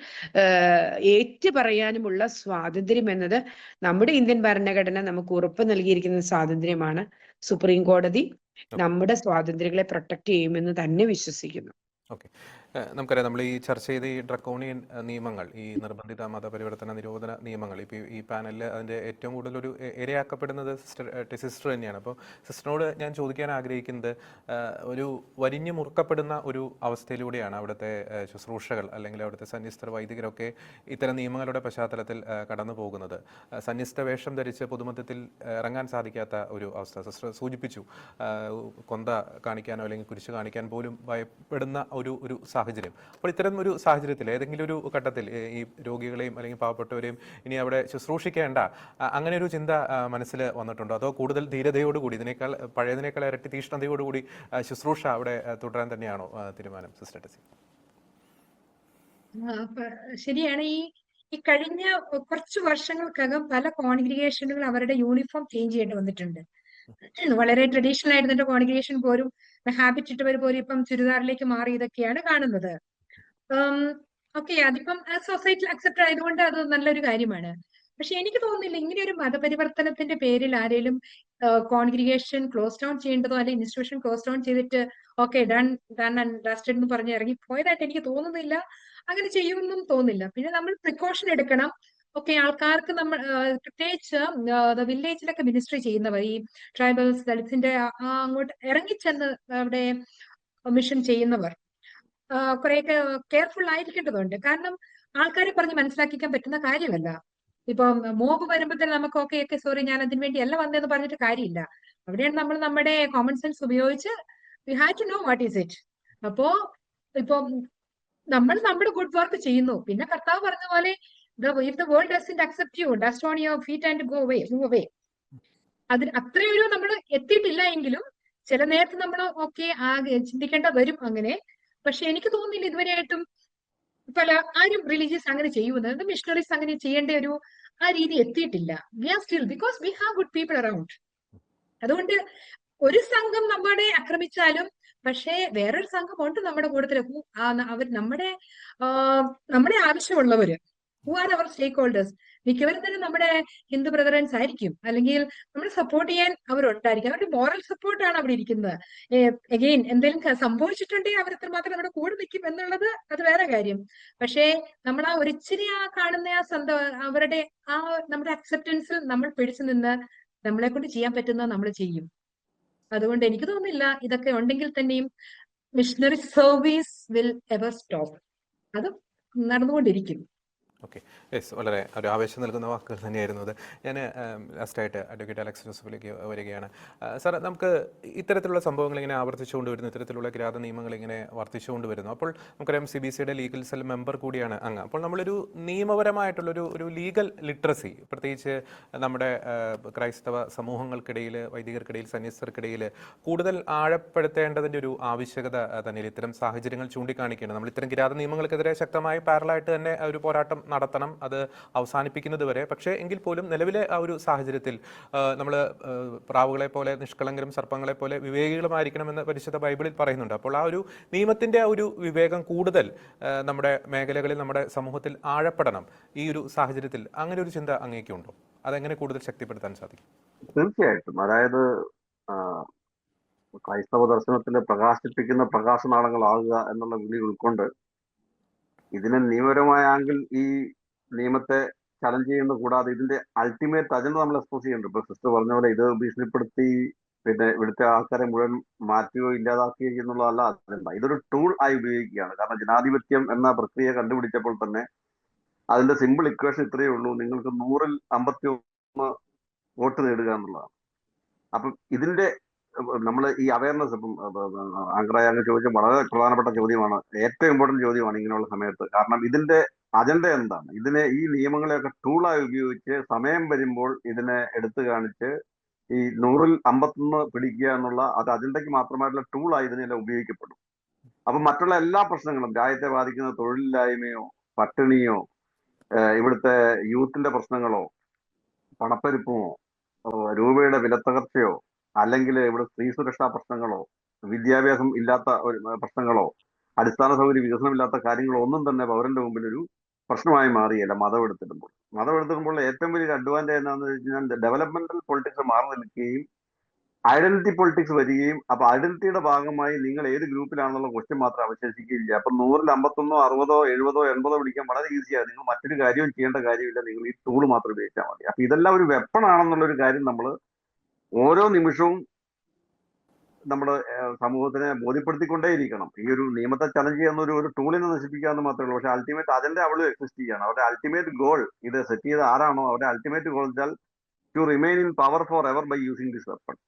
ഏറ്റു പറയാനുമുള്ള സ്വാതന്ത്ര്യം എന്നത് നമ്മുടെ ഇന്ത്യൻ ഭരണഘടന നമുക്ക് ഉറപ്പ് നൽകിയിരിക്കുന്ന സ്വാതന്ത്ര്യമാണ്. സുപ്രീം കോടതി നമ്മുടെ സ്വാതന്ത്ര്യങ്ങളെ പ്രൊട്ടക്ട് ചെയ്യുമെന്ന് തന്നെ വിശ്വസിക്കുന്നു. ഓക്കെ, നമുക്കറിയാം നമ്മൾ ഈ ചർച്ച ചെയ്ത ഈ ഡ്രക്കോണിയൻ നിയമങ്ങൾ, ഈ നിർബന്ധിത മതപരിവർത്തന നിരോധന നിയമങ്ങൾ, ഇപ്പോൾ ഈ പാനലിൽ അതിൻ്റെ ഏറ്റവും കൂടുതലൊരു ഇരയാക്കപ്പെടുന്നത് സിസ്റ്റർ തന്നെയാണ്. അപ്പോൾ സിസ്റ്ററിനോട് ഞാൻ ചോദിക്കാൻ ആഗ്രഹിക്കുന്നത്, ഒരു വരിഞ്ഞു മുറുക്കപ്പെടുന്ന ഒരു അവസ്ഥയിലൂടെയാണ് അവിടുത്തെ ശുശ്രൂഷകൾ അല്ലെങ്കിൽ അവിടുത്തെ സന്യസ്തർ വൈദികരൊക്കെ ഇത്തരം നിയമങ്ങളുടെ പശ്ചാത്തലത്തിൽ കടന്നു പോകുന്നത്. സന്യസ്ത വേഷം ധരിച്ച് പൊതുമധ്യത്തിൽ ഇറങ്ങാൻ സാധിക്കാത്ത ഒരു അവസ്ഥ സിസ്റ്റർ സൂചിപ്പിച്ചു. കൊന്ത കാണിക്കാനോ അല്ലെങ്കിൽ കുരിശ് കാണിക്കാൻ പോലും ഭയപ്പെടുന്ന ഒരു സാഹചര്യം. അപ്പോൾ ഇത്തരം ഒരു സാഹചര്യത്തിൽ ഏതെങ്കിലും ഒരു ഘട്ടത്തിൽ ഈ രോഗികളെയും അല്ലെങ്കിൽ പാവപ്പെട്ടവരെയും ഇനി അവിടെ ശുശ്രൂഷിക്കേണ്ട അങ്ങനെ ഒരു ചിന്ത മനസ്സിൽ വന്നിട്ടുണ്ടോ? അതോ കൂടുതൽ ധീരതയോടുകൂടി പഴയതിനേക്കാൾ ഇരട്ടി തീഷ്ണതയോടുകൂടി ശുശ്രൂഷ അവിടെ തുടരാൻ തന്നെയാണോ തീരുമാനം സിസ്റ്റർ ടെസി? ശരിയാണ്. ഈ കഴിഞ്ഞ കുറച്ച് വർഷങ്ങൾക്കകം പല കോൺഗ്രിഗേഷനുകൾ അവരുടെ യൂണിഫോം ചേഞ്ച് ചെയ്യേണ്ടി വന്നിട്ടുണ്ട്. വളരെ ട്രഡീഷണൽ ആയിരുന്ന കോൺഗ്രിഗേഷൻ പോലും ഹാബിറ്റ് ഇട്ടവർ പോലും ഇപ്പം ചുരിദാറിലേക്ക് മാറി ഇതൊക്കെയാണ് കാണുന്നത്. ഓക്കെ, അതിപ്പം സൊസൈറ്റിയിൽ അക്സെപ്റ്റ് ആയതുകൊണ്ട് അത് നല്ലൊരു കാര്യമാണ്. പക്ഷെ എനിക്ക് തോന്നുന്നില്ല ഇങ്ങനെ ഒരു മതപരിവർത്തനത്തിന്റെ പേരിൽ ആരെങ്കിലും കോൺഗ്രിഗേഷൻ ക്ലോസ് ഡൗൺ ചെയ്യേണ്ടതോ അല്ലെങ്കിൽ ഇൻസ്റ്റിറ്റ്യൂഷൻ ക്ലോസ് ഡൗൺ ചെയ്തിട്ട് ഓക്കെ ഡൺ ആൻഡ് ഡസ്റ്റഡ് എന്ന് പറഞ്ഞ് ഇറങ്ങി പോയതായിട്ട് എനിക്ക് തോന്നുന്നില്ല. അങ്ങനെ ചെയ്യുമെന്നും തോന്നുന്നില്ല. പിന്നെ നമ്മൾ പ്രിക്കോഷൻ എടുക്കണം. ഓക്കെ, ആൾക്കാർക്ക് നമ്മൾ പ്രത്യേകിച്ച് വില്ലേജിലൊക്കെ മിനിസ്ട്രി ചെയ്യുന്നവർ, ഈ ട്രൈബൽസ് ദളിതിന്റെ അങ്ങോട്ട് ഇറങ്ങിച്ചെന്ന് അവിടെ മിഷൻ ചെയ്യുന്നവർ കുറെയൊക്കെ കെയർഫുൾ ആയിരിക്കേണ്ടതുണ്ട്. കാരണം ആൾക്കാരെ പറഞ്ഞ് മനസ്സിലാക്കിക്കാൻ പറ്റുന്ന കാര്യമല്ല. ഇപ്പം മോബ് വരുമ്പോൾ തന്നെ നമുക്ക് ഓക്കെ സോറി ഞാൻ അതിന് വേണ്ടി അല്ല വന്നതെന്ന് പറഞ്ഞിട്ട് കാര്യമില്ല. അവിടെയാണ് നമ്മൾ നമ്മുടെ കോമൺ സെൻസ് ഉപയോഗിച്ച് we have to know what is it. അപ്പോ ഇപ്പം നമ്മൾ നമ്മുടെ ഗുഡ് വർക്ക് ചെയ്യുന്നു. പിന്നെ കർത്താവ് പറഞ്ഞ പോലെ if the world doesn't accept you, dust on your feet and move away. അതിന് അത്രയൊരു നമ്മൾ എത്തിയിട്ടില്ല എങ്കിലും ചില നേരത്ത് നമ്മൾ ഓക്കെ ചിന്തിക്കേണ്ട വരും അങ്ങനെ. പക്ഷെ എനിക്ക് തോന്നുന്നില്ല ഇതുവരെയായിട്ടും ആരും റിലീജിയസ് അങ്ങനെ ചെയ്യുന്നത്, മിഷണറീസ് അങ്ങനെ ചെയ്യേണ്ട ആ രീതി എത്തിയിട്ടില്ല. We are still because we have good people around. അതുകൊണ്ട് ഒരു സംഘം നമ്മളെ ആക്രമിച്ചാലും പക്ഷേ വേറൊരു സംഘം ഉണ്ട് നമ്മുടെ കൂട്ടത്തിൽ. അവർ നമ്മുടെ ആവശ്യമുള്ളവര്, who are our stakeholders, മിക്കവരും തന്നെ നമ്മുടെ ഹിന്ദു ബ്രദറൻസ് ആയിരിക്കും, അല്ലെങ്കിൽ നമ്മളെ സപ്പോർട്ട് ചെയ്യാൻ അവരുണ്ടായിരിക്കും. അവരുടെ മോറൽ സപ്പോർട്ടാണ് അവിടെ ഇരിക്കുന്നത്. അഗെയിൻ എന്തെങ്കിലും സംഭവിച്ചിട്ടുണ്ടെങ്കിൽ അവർ എത്രമാത്രം നമ്മുടെ കൂടെ നിൽക്കും എന്നുള്ളത് അത് വേറെ കാര്യം. പക്ഷേ നമ്മൾ ഒരിച്ചിരി കാണുന്ന അവരുടെ നമ്മുടെ അക്സെപ്റ്റൻസിൽ നമ്മൾ പിടിച്ചു നിന്ന് നമ്മളെ കൊണ്ട് ചെയ്യാൻ പറ്റുന്നത് നമ്മൾ ചെയ്യും. അതുകൊണ്ട് എനിക്ക് തോന്നുന്നില്ല ഇതൊക്കെ ഉണ്ടെങ്കിൽ തന്നെയും missionary service will ever stop. അത് നടന്നുകൊണ്ടിരിക്കും. ഓക്കെ, യെസ്, വളരെ ഒരു ആവേശം നൽകുന്ന വാക്കുകൾ തന്നെയായിരുന്നു അത്. ഞാൻ ലാസ്റ്റായിട്ട് അഡ്വക്കേറ്റ് അലക്സ് ജോസഫിലേക്ക് വരികയാണ്. സാർ, നമുക്ക് ഇത്തരത്തിലുള്ള സംഭവങ്ങൾ ഇങ്ങനെ ആവർത്തിച്ചുകൊണ്ട് വരുന്നു, ഇത്തരത്തിലുള്ള കിരാത നിയമങ്ങൾ ഇങ്ങനെ വർദ്ധിച്ചുകൊണ്ട് വരുന്നു. അപ്പോൾ നമുക്കറിയാം CBCയുടെ ലീഗൽ സെൽ മെമ്പർ കൂടിയാണ് അങ്ങ്. അപ്പോൾ നമ്മളൊരു നിയമപരമായിട്ടുള്ളൊരു ലീഗൽ ലിറ്ററസി, പ്രത്യേകിച്ച് നമ്മുടെ ക്രൈസ്തവ സമൂഹങ്ങൾക്കിടയിൽ, വൈദികർക്കിടയിൽ, സന്യസ്തർക്കിടയിൽ കൂടുതൽ ആഴപ്പെടുത്തേണ്ടതിൻ്റെ ഒരു ആവശ്യകത തന്നെ ഇത്തരം സാഹചര്യങ്ങൾ ചൂണ്ടിക്കാണിക്കുകയാണ്. നമ്മൾ ഇത്തരം കിരാത നിയമങ്ങൾക്കെതിരെ ശക്തമായി പാരലായിട്ട് തന്നെ ഒരു പോരാട്ടം നടത്തണം, അത് അവസാനിപ്പിക്കുന്നത് വരെ. പക്ഷേ എങ്കിൽ പോലും നിലവിലെ ആ ഒരു സാഹചര്യത്തിൽ നമ്മൾ പ്രാവുകളെ പോലെ നിഷ്കളങ്കരും സർപ്പങ്ങളെ പോലെ വിവേകികളുമായിരിക്കണമെന്ന് പരിശുദ്ധ ബൈബിളിൽ പറയുന്നുണ്ട്. അപ്പോൾ ആ ഒരു നിയമത്തിൻ്റെ ആ ഒരു വിവേകം കൂടുതൽ നമ്മുടെ മേഖലകളിൽ, നമ്മുടെ സമൂഹത്തിൽ ആഴപ്പെടണം. ഈ ഒരു സാഹചര്യത്തിൽ അങ്ങനെ ഒരു ചിന്ത അങ്ങേക്കുണ്ടോ? അതെങ്ങനെ കൂടുതൽ ശക്തിപ്പെടുത്താൻ സാധിക്കും? തീർച്ചയായിട്ടും. അതായത് ക്രൈസ്തവ ദർശനത്തിലെ പ്രകാശിപ്പിക്കുന്ന പ്രകാശനാളങ്ങളാകുക എന്നുള്ള വിളി ഉൾക്കൊണ്ട് ഇതിനെ നിയമപരമായ ആംഗിൾ ഈ നിയമത്തെ ചലഞ്ച് ചെയ്യുന്നത് കൂടാതെ ഇതിന്റെ അൾട്ടിമേറ്റ് അജണ്ട നമ്മൾ എക്സ്പോസ് ചെയ്യുന്നുണ്ട്. ഇപ്പൊ സിസ്റ്റർ പറഞ്ഞ പോലെ ഇത് ഭീഷണിപ്പെടുത്തി പിന്നെ ഇവിടുത്തെ ആൾക്കാരെ മുഴുവൻ മാറ്റുകയോ ഇല്ലാതാക്കുകയോ ചെയ്യുന്നുള്ളതല്ല അജണ്ട. ഇതൊരു ടൂൾ ആയി ഉപയോഗിക്കുകയാണ്. കാരണം ജനാധിപത്യം എന്ന പ്രക്രിയ കണ്ടുപിടിച്ചപ്പോൾ തന്നെ അതിന്റെ സിമ്പിൾ ഇക്വേഷൻ ഇത്രയേ ഉള്ളൂ: നിങ്ങൾക്ക് 100-ൽ 51 വോട്ട് നേടുക എന്നുള്ളതാണ്. അപ്പം ഇതിന്റെ നമ്മൾ ഈ അവയർനെസ്, ഇപ്പം ആങ്കറായ അങ്ങ് ചോദിച്ച വളരെ പ്രധാനപ്പെട്ട ചോദ്യമാണ്, ഏറ്റവും ഇമ്പോർട്ടന്റ് ചോദ്യമാണ് ഇങ്ങനെയുള്ള സമയത്ത്. കാരണം ഇതിന്റെ അജണ്ട എന്താണ്? ഇതിനെ ഈ നിയമങ്ങളെയൊക്കെ ടൂളായി ഉപയോഗിച്ച് സമയം വരുമ്പോൾ ഇതിനെ എടുത്തു കാണിച്ച് ഈ 100-ൽ 51 പിടിക്കുക എന്നുള്ള അത് അജണ്ടയ്ക്ക് മാത്രമായിട്ടുള്ള ടൂളായി ഇതിനെല്ലാം ഉപയോഗിക്കപ്പെടും. അപ്പൊ മറ്റുള്ള എല്ലാ പ്രശ്നങ്ങളും, രാജ്യത്തെ ബാധിക്കുന്ന തൊഴിലില്ലായ്മയോ, പട്ടിണിയോ, ഇവിടുത്തെ യൂത്തിന്റെ പ്രശ്നങ്ങളോ, പണപ്പെരുപ്പമോ, രൂപയുടെ വിലത്തകർച്ചയോ, അല്ലെങ്കിൽ ഇവിടെ സ്ത്രീ സുരക്ഷാ പ്രശ്നങ്ങളോ, വിദ്യാഭ്യാസം ഇല്ലാത്ത പ്രശ്നങ്ങളോ, അടിസ്ഥാന സൗകര്യ വികസനമില്ലാത്ത കാര്യങ്ങളോ ഒന്നും തന്നെ പൗരന്റെ മുമ്പിൽ ഒരു പ്രശ്നമായി മാറിയല്ല മതം എടുത്തിടുമ്പോൾ ഏറ്റവും വലിയൊരു അഡ്വാൻറ്റേജ് എന്താണെന്ന് വെച്ച് കഴിഞ്ഞാൽ ഡെവലപ്മെന്റൽ പൊളിറ്റിക്സ് മാറി നിൽക്കുകയും ഐഡന്റിറ്റി പൊളിറ്റിക്സ് വരികയും, അപ്പൊ ഐഡന്റിറ്റിയുടെ ഭാഗമായി നിങ്ങൾ ഏത് ഗ്രൂപ്പിലാണെന്നുള്ള ക്വസ്റ്റ്യൻ മാത്രം അവശേഷിക്കുകയില്ല. അപ്പൊ 100-ൽ 51, 60, 70, 80 പിടിക്കാൻ വളരെ ഈസിയാണ്. നിങ്ങൾ മറ്റൊരു കാര്യവും ചെയ്യേണ്ട കാര്യമില്ല, നിങ്ങൾ ഈ ടൂൾ മാത്രം ഉപയോഗിച്ചാൽ മതി. അപ്പൊ ഇതെല്ലാം ഒരു വെപ്പൺ ആണെന്നുള്ള ഒരു കാര്യം നമ്മൾ ഓരോ നിമിഷവും നമ്മുടെ സമൂഹത്തിനെ ബോധ്യപ്പെടുത്തിക്കൊണ്ടേയിരിക്കണം. ഈ ഒരു നിയമത്തെ ചലഞ്ച് ചെയ്യുന്ന ഒരു ടൂളിനെ നശിപ്പിക്കാമെന്ന് മാത്രമേ ഉള്ളൂ. പക്ഷെ അൾട്ടിമേറ്റ് അജണ്ട അവള് എക്സിസ്റ്റ് ചെയ്യാണ്. അവരുടെ അൾട്ടിമേറ്റ് ഗോൾ, ഇത് സെറ്റ് ചെയ്ത ആരാണോ അവരുടെ അൾട്ടിമേറ്റ് ഗോൾ വെച്ചാൽ to remain in power forever by using this weapon.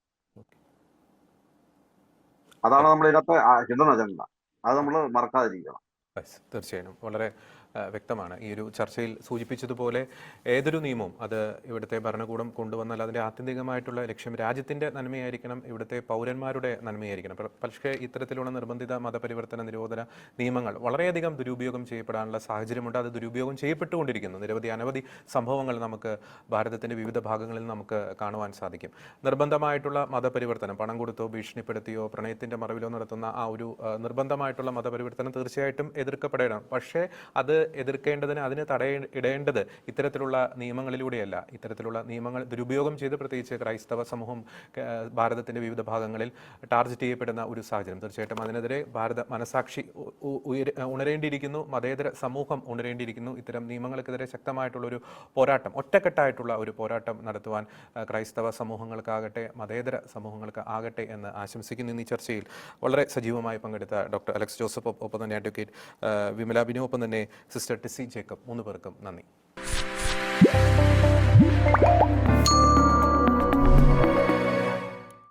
അതാണ് നമ്മൾ ഇതിനകത്ത് ഹിഡൻ അജണ്ട. അത് നമ്മൾ മറക്കാതിരിക്കണം. തീർച്ചയായും വളരെ വ്യക്തമാണ്. ഈ ഒരു ചർച്ചയിൽ സൂചിപ്പിച്ചതുപോലെ ഏതൊരു നിയമവും അത് ഇവിടുത്തെ ഭരണകൂടം കൊണ്ടുവന്നാൽ അതിൻ്റെ ആത്യന്തികമായിട്ടുള്ള ലക്ഷ്യം രാജ്യത്തിൻ്റെ നന്മയായിരിക്കണം, ഇവിടുത്തെ പൗരന്മാരുടെ നന്മയായിരിക്കണം. പക്ഷേ ഇത്തരത്തിലുള്ള നിർബന്ധിത മതപരിവർത്തന നിരോധന നിയമങ്ങൾ വളരെയധികം ദുരുപയോഗം ചെയ്യപ്പെടാനുള്ള സാഹചര്യമുണ്ട്. അത് ദുരുപയോഗം ചെയ്യപ്പെട്ടുകൊണ്ടിരിക്കുന്നു. അനവധി സംഭവങ്ങൾ നമുക്ക് ഭാരതത്തിൻ്റെ വിവിധ ഭാഗങ്ങളിൽ നമുക്ക് കാണുവാൻ സാധിക്കും. നിർബന്ധമായിട്ടുള്ള മതപരിവർത്തനം, പണം കൊടുത്തോ ഭീഷണിപ്പെടുത്തിയോ പ്രണയത്തിൻ്റെ മറവിലോ നടത്തുന്ന ആ ഒരു നിർബന്ധമായിട്ടുള്ള മതപരിവർത്തനം തീർച്ചയായിട്ടും എതിർക്കപ്പെടണം. പക്ഷേ അത് എതിർക്കേണ്ടതിന്, അതിന് തടയിടേണ്ടത് ഇത്തരത്തിലുള്ള നിയമങ്ങളിലൂടെയല്ല. ഇത്തരത്തിലുള്ള നിയമങ്ങൾ ദുരുപയോഗം ചെയ്ത് പ്രത്യേകിച്ച് ക്രൈസ്തവ സമൂഹം ഭാരതത്തിൻ്റെ വിവിധ ഭാഗങ്ങളിൽ ടാർഗറ്റ് ചെയ്യപ്പെടുന്ന ഒരു സാഹചര്യം. തീർച്ചയായിട്ടും അതിനെതിരെ ഭാരത മനസാക്ഷി ഉണരേണ്ടിയിരിക്കുന്നു, മതേതര സമൂഹം ഉണരേണ്ടിയിരിക്കുന്നു. ഇത്തരം നിയമങ്ങൾക്കെതിരെ ശക്തമായിട്ടുള്ളൊരു പോരാട്ടം, ഒറ്റക്കെട്ടായിട്ടുള്ള ഒരു പോരാട്ടം നടത്തുവാൻ ക്രൈസ്തവ സമൂഹങ്ങൾക്കാകട്ടെ മതേതര സമൂഹങ്ങൾക്ക് ആകട്ടെ എന്ന് ആശംസിക്കുന്നു. ഇന്ന് ഈ ചർച്ചയിൽ വളരെ സജീവമായി പങ്കെടുത്ത ഡോക്ടർ അലക്സ് ജോസഫ്, ഒപ്പം തന്നെ അഡ്വക്കേറ്റ് വിമല ബിനു, ഒപ്പം തന്നെ സിസ്റ്റർ ടിസി ജേക്കബ്, 3 പേർക്കും നന്ദി.